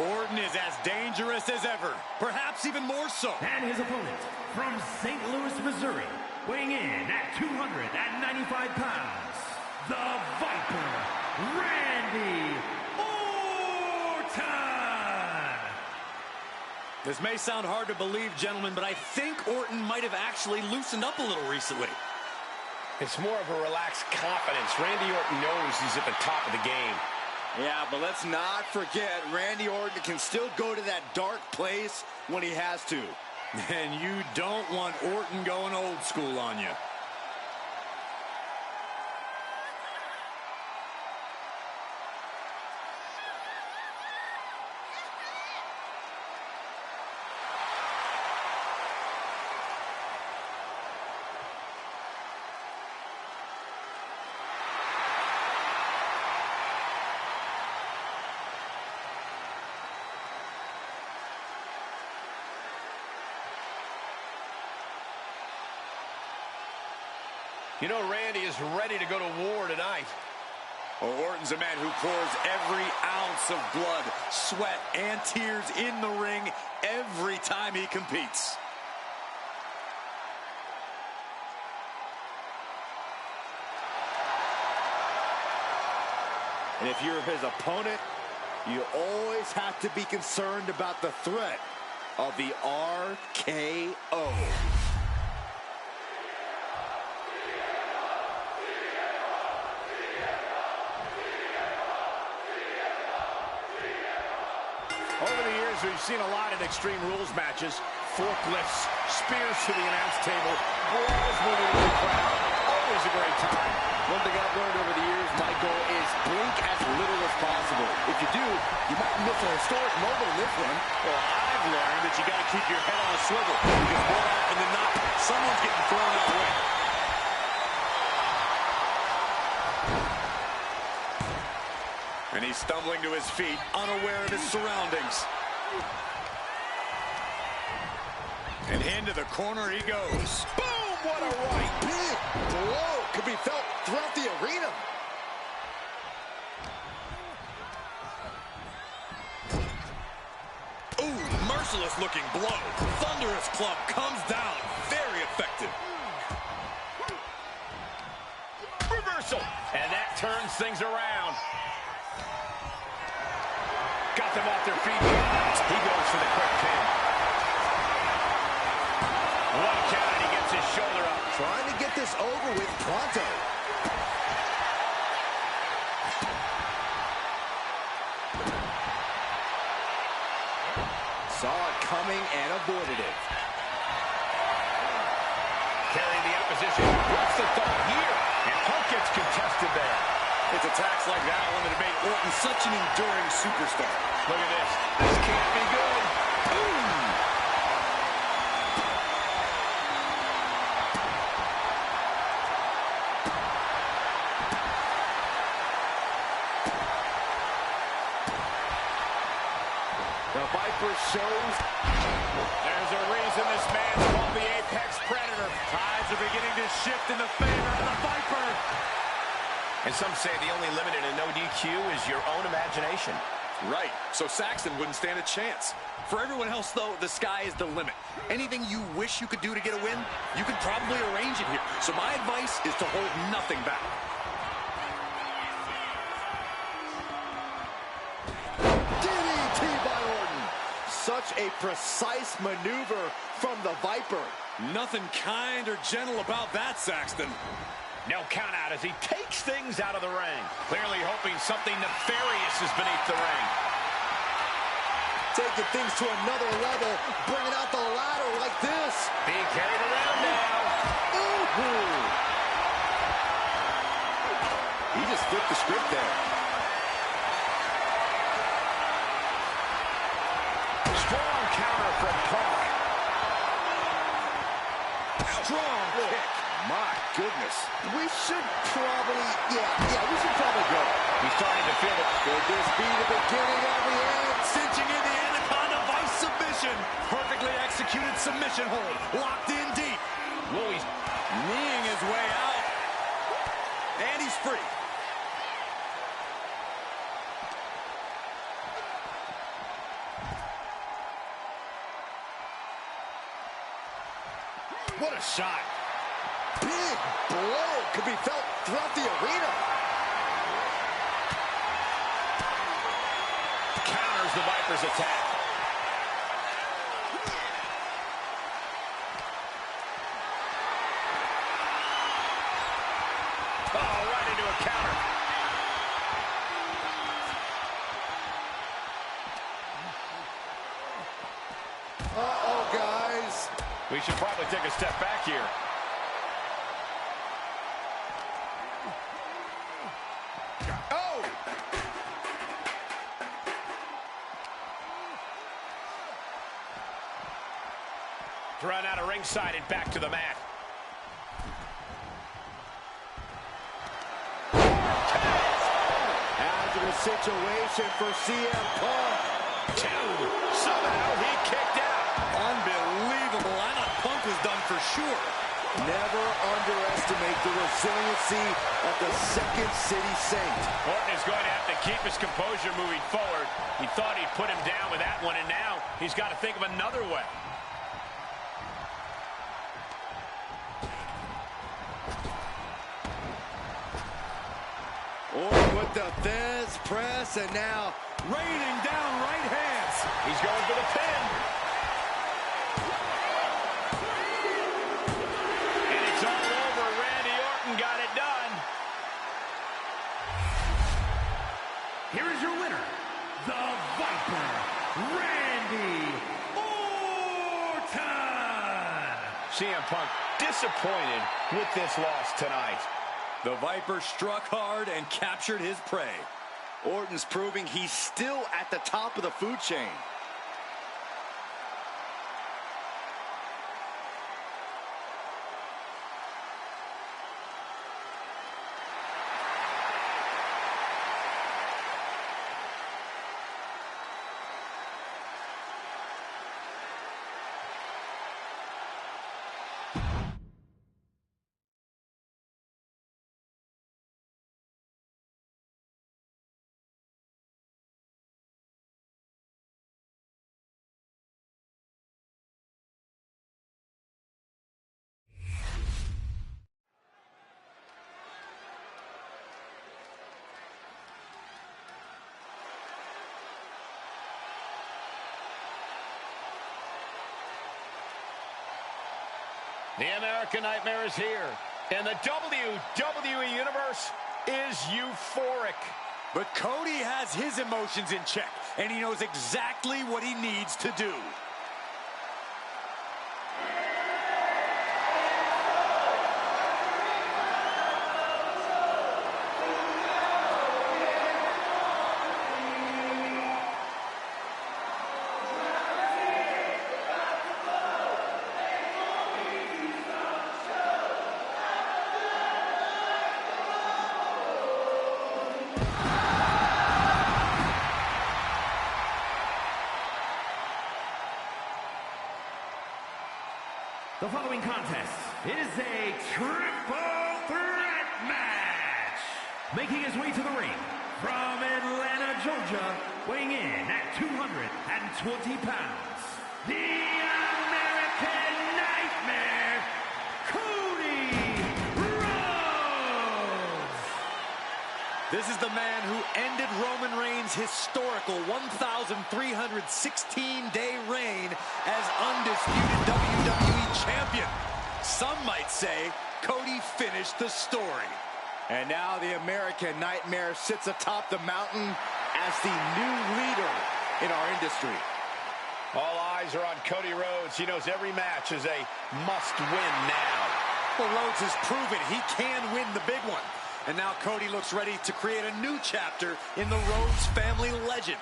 S1: Orton is as dangerous as ever, perhaps even more so.
S3: And his opponent, from St. Louis, Missouri, weighing in at 295 pounds, the Viper, Randy Orton!
S1: This may sound hard to believe, gentlemen, but I think Orton might have actually loosened up a little recently.
S2: It's more of a relaxed confidence. Randy Orton knows he's at the top of the game.
S4: Yeah, but let's not forget, Randy Orton can still go to that dark place when he has to.
S1: And you don't want Orton going old school on you.
S2: You know, Randy is ready to go to war tonight.
S1: Well, Orton's a man who pours every ounce of blood, sweat, and tears in the ring every time he competes.
S4: And if you're his opponent, you always have to be concerned about the threat of the RKO.
S2: Over the years, we've seen a lot of Extreme Rules matches. Forklifts, spears to the announce table, brawls moving to the crowd. Always a great time.
S4: One thing I've learned over the years, my goal is blink as little as possible. If you do, you might miss a historic moment in this one.
S1: Well, I've learned that you got to keep your head on a swivel, because more often than not, someone's getting thrown out of the way. And he's stumbling to his feet, unaware of his surroundings. And into the corner he goes.
S4: Boom! What a right big blow could be felt throughout the arena.
S1: Ooh, merciless looking blow. Thunderous club comes down. Very effective.
S2: Reversal. And that turns things around. Got them off their feet. He goes for the quick pin. One count, and he gets his shoulder up.
S4: Trying to get this over with pronto. Saw it coming and avoided it.
S2: Carrying the opposition. What's the thought here? And Punk gets contested there.
S1: It's attacks like that one that have made Orton such an enduring superstar.
S2: Look at this. This can't be good. Boom!
S4: The Viper shows.
S2: There's a reason this man's called the Apex Predator.
S1: Tides are beginning to shift in the favor of the Viper.
S2: And some say the only limit in a no DQ is your own imagination.
S1: Right, so Saxton wouldn't stand a chance. For everyone else, though, the sky is the limit. Anything you wish you could do to get a win, you can probably arrange it here. So my advice is to hold nothing back.
S4: DDT by Orton. Such a precise maneuver from the Viper.
S1: Nothing kind or gentle about that, Saxton.
S2: No count out as he takes things out of the ring. Clearly hoping something nefarious is beneath the ring.
S5: taking things to another level, bringing out the ladder like this.
S2: Being carried around now.
S5: Ooh. He just flipped the script there.
S2: Strong counter from Punk.
S5: Strong kick. My goodness. We should probably, we should probably go.
S2: He's starting to feel it.
S5: Could this be the beginning of the end?
S1: Cinching in the Anaconda Vice submission. Perfectly executed submission hold. Locked in deep.
S2: Louis
S1: Kneeing his way out. And he's free.
S2: What a shot.
S5: Big blow could be felt throughout the arena.
S2: Counters the Viper's attack. Oh, right into a counter.
S5: Uh-oh, guys.
S2: We should probably take a step back here. Oh! Thrown out of ringside and back to the mat.
S5: Hazardous situation for CM Punk.
S2: Somehow he kicked out.
S1: Unbelievable. I thought Punk was done for sure.
S5: Never underestimate the resiliency of the Second City Saint.
S2: Orton is going to have to keep his composure moving forward. He thought he'd put him down with that one, and now he's got to think of another way.
S5: Orton with the Fez press, and now
S1: Raining down right hands.
S2: He's going for the pin. And it's all over. Randy Orton got it done.
S3: Here is your winner, the Viper, Randy Orton.
S2: CM Punk disappointed with this loss tonight.
S1: The Viper struck hard and captured his prey.
S5: Orton's proving he's still at the top of the food chain.
S2: The American Nightmare is here, and the WWE Universe is euphoric.
S1: But Cody has his emotions in check, and he knows exactly what he needs to do.
S3: The following contest is a triple threat match. Making his way to the ring from Atlanta, Georgia, weighing in at 220 pounds, the American Nightmare, Cody Rhodes.
S1: This is the man who ended Roman Reigns' historical 1,316-day reign as undisputed WWE champion. Some might say Cody finished the story.
S5: And now the American Nightmare sits atop the mountain as the new leader in our industry.
S2: All eyes are on Cody Rhodes. He knows every match is a must-win now.
S1: Well, Rhodes has proven he can win the big one. And now Cody looks ready to create a new chapter in the Rhodes family legend.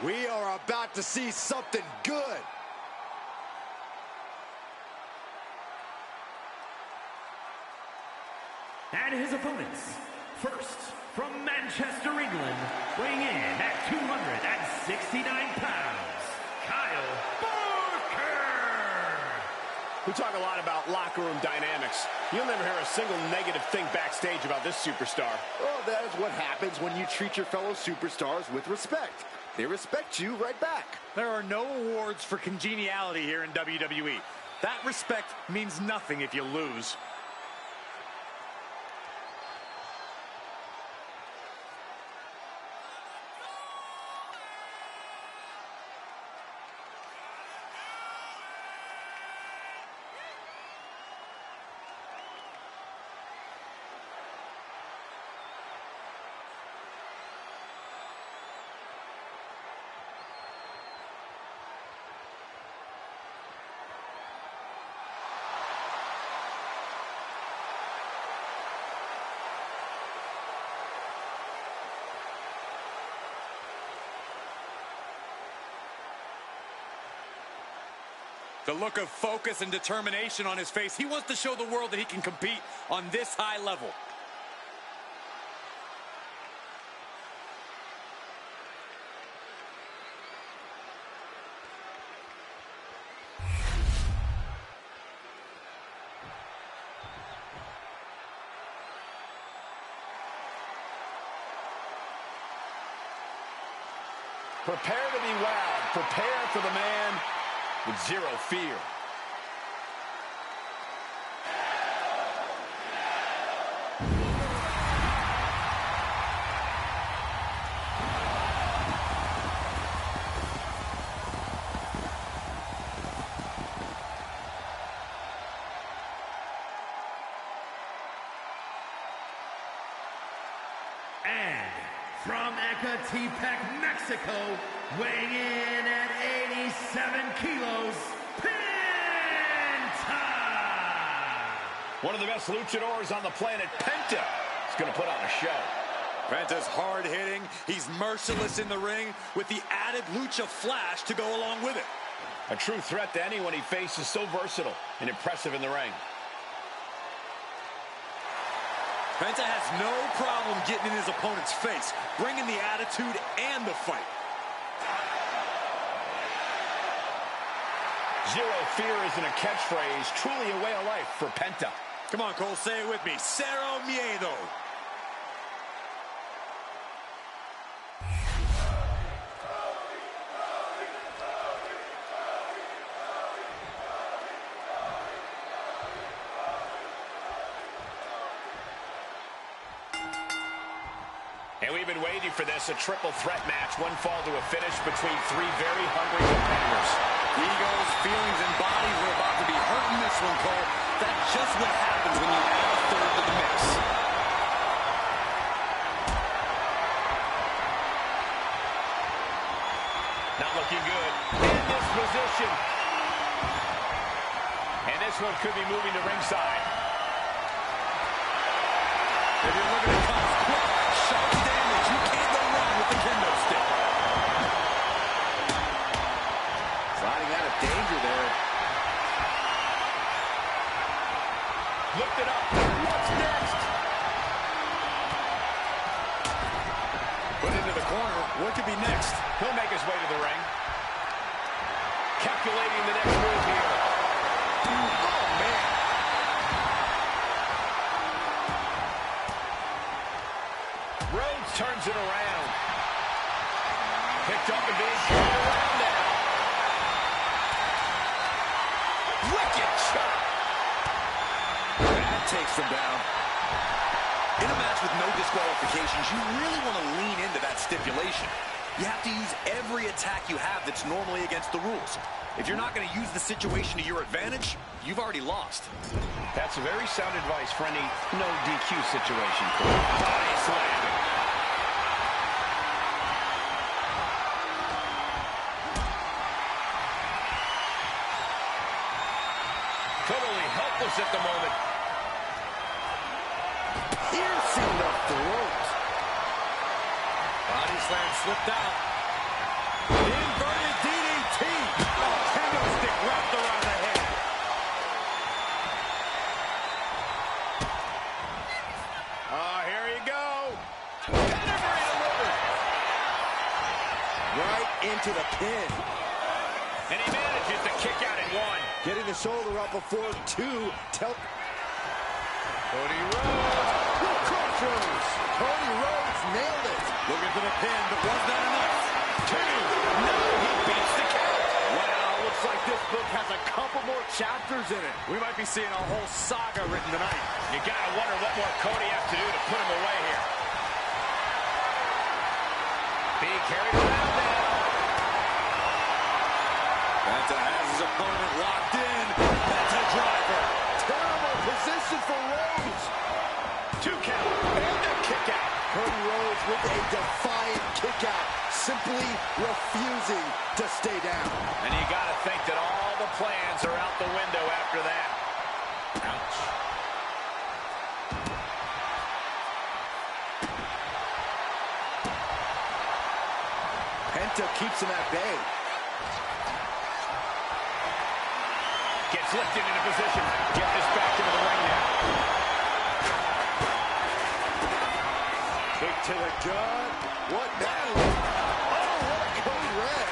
S5: We are about to see something good.
S3: And his opponents, first from Manchester, England, weighing in at 269 pounds, Kyle Barker.
S2: We talk a lot about locker room dynamics. You'll never hear a single negative thing backstage about this superstar.
S5: Well, that is what happens when you treat your fellow superstars with respect. They respect you right back.
S1: There are no awards for congeniality here in WWE. That respect means nothing if you lose. The look of focus and determination on his face. He wants to show the world that he can compete on this high level.
S2: Prepare to be wowed. Prepare for the man with zero fear.
S3: And from Ecatepec, Mexico, weighing in at 87 kilos, Penta!
S2: One of the best luchadors on the planet, Penta, is going to put on a show.
S1: Penta's hard-hitting. He's merciless in the ring with the added lucha flash to go along with it.
S2: A true threat to anyone he faces, so versatile and impressive in the ring.
S1: Penta has no problem getting in his opponent's face, bringing the attitude and the fight.
S2: Zero fear isn't a catchphrase, truly a way of life for Penta.
S1: Come on, Cole, say it with me. Cero miedo.
S2: And we've been waiting for this, a triple threat match, one fall to a finish between three very hungry competitors.
S1: Egos, feelings, and bodies are about to be hurt in this one, Cole. That's just what happens when you add a third to the mix.
S2: Not looking good in this position. And this one could be moving to ringside.
S1: If you're looking to cause quick, sharp damage, you can't go wrong with the kendo stick.
S5: Sliding out of danger there.
S2: Looked it up. What's next?
S1: Put into the corner. What could be next?
S2: He'll make his way to the ring. Calculating the next move here.
S1: Oh, man.
S2: Rhodes turns it around. Picked up and being turned around now. Wicked shot.
S1: That takes them down. In a match with no disqualifications, you really want to lean into that stipulation. You have to use every attack you have that's normally against the rules. If you're not going to use the situation to your advantage, you've already lost.
S2: That's very sound advice for any no DQ situation. Body slam. useless at the moment.
S4: Piercing the throat.
S1: Body slam slipped out. Inverted DDT. Oh, kendo stick wrapped around the head. Oh, here you go. Delivery delivered.
S4: Right into the pin.
S2: And he manages to kick out in one.
S4: Getting the shoulder up before two.
S2: Cody Rhodes.
S4: Crossroads. Cody Rhodes nailed it.
S1: Looking for the pin, but was that enough?
S2: Two. No, he beats the count.
S1: Wow, looks like this book has a couple more chapters in it. We might be seeing a whole saga written tonight.
S2: You gotta wonder what more Cody has to do to put him away here. Being carried around now.
S1: Penta has his opponent locked in. Penta driver.
S4: Terrible position for Rhodes.
S2: 2 count and a kick out.
S4: Cody Rhodes with a defiant kick out, simply refusing to stay down.
S2: And you gotta think that all the plans are out the window after that. Ouch.
S4: Penta keeps him at bay.
S2: Gets lifted into position. Get this back into the ring now.
S4: Kick to the gut. What now? Oh, what a code red.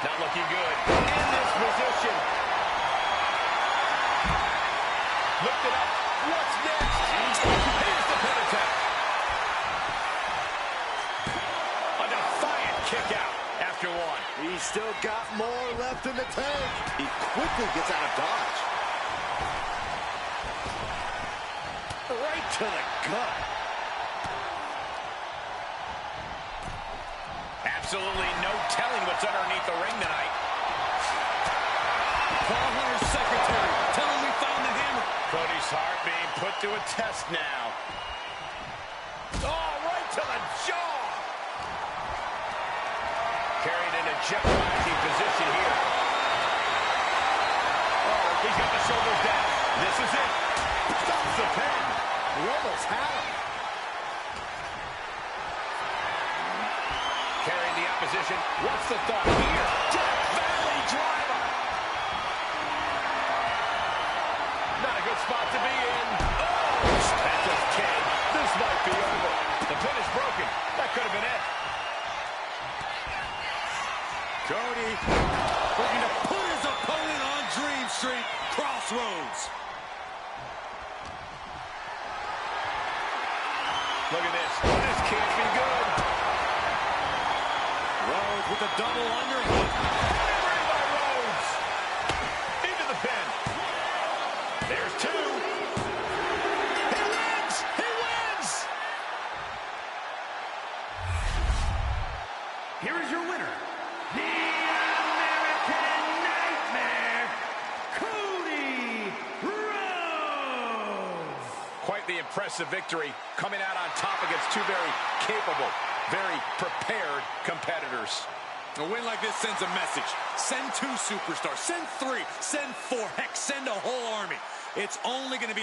S2: Not looking good. In this position. Lift it up. What's next? Here's the pin attack. A defiant kick out after one.
S4: He's still got more left in the tank. He quickly gets out of dodge. Right to the gut.
S2: Absolutely no telling what's underneath the ring tonight.
S1: Paul Hunter's secretary. Tell him we found the hammer.
S2: Cody's heart being put to a test now. Oh, right to the jaw. Carried into jeopardizing position here. Oh, he's got the shoulders down. This is it. Stops the pin.
S4: He almost had him.
S2: Carrying the opposition. What's the thought here? Death Valley driver. Not a good spot to be in. Oh, Penta's kick. This might be over. The pin is broken. That could have been it.
S1: Cody looking to put his opponent on Dream Street. Crossroads.
S2: Look at this. This can't be good.
S1: Rhodes with a double underhook.
S2: Delivery by Rhodes. Into the pin. There's 2. He wins! He wins!
S3: Here is your winner, the American Nightmare, Cody Rhodes.
S2: Quite the impressive victory, coming out on top against 2 very capable, very prepared competitors.
S1: A win like this sends a message. Send 2 superstars. Send 3. Send 4. Heck, send a whole army. It's only going to be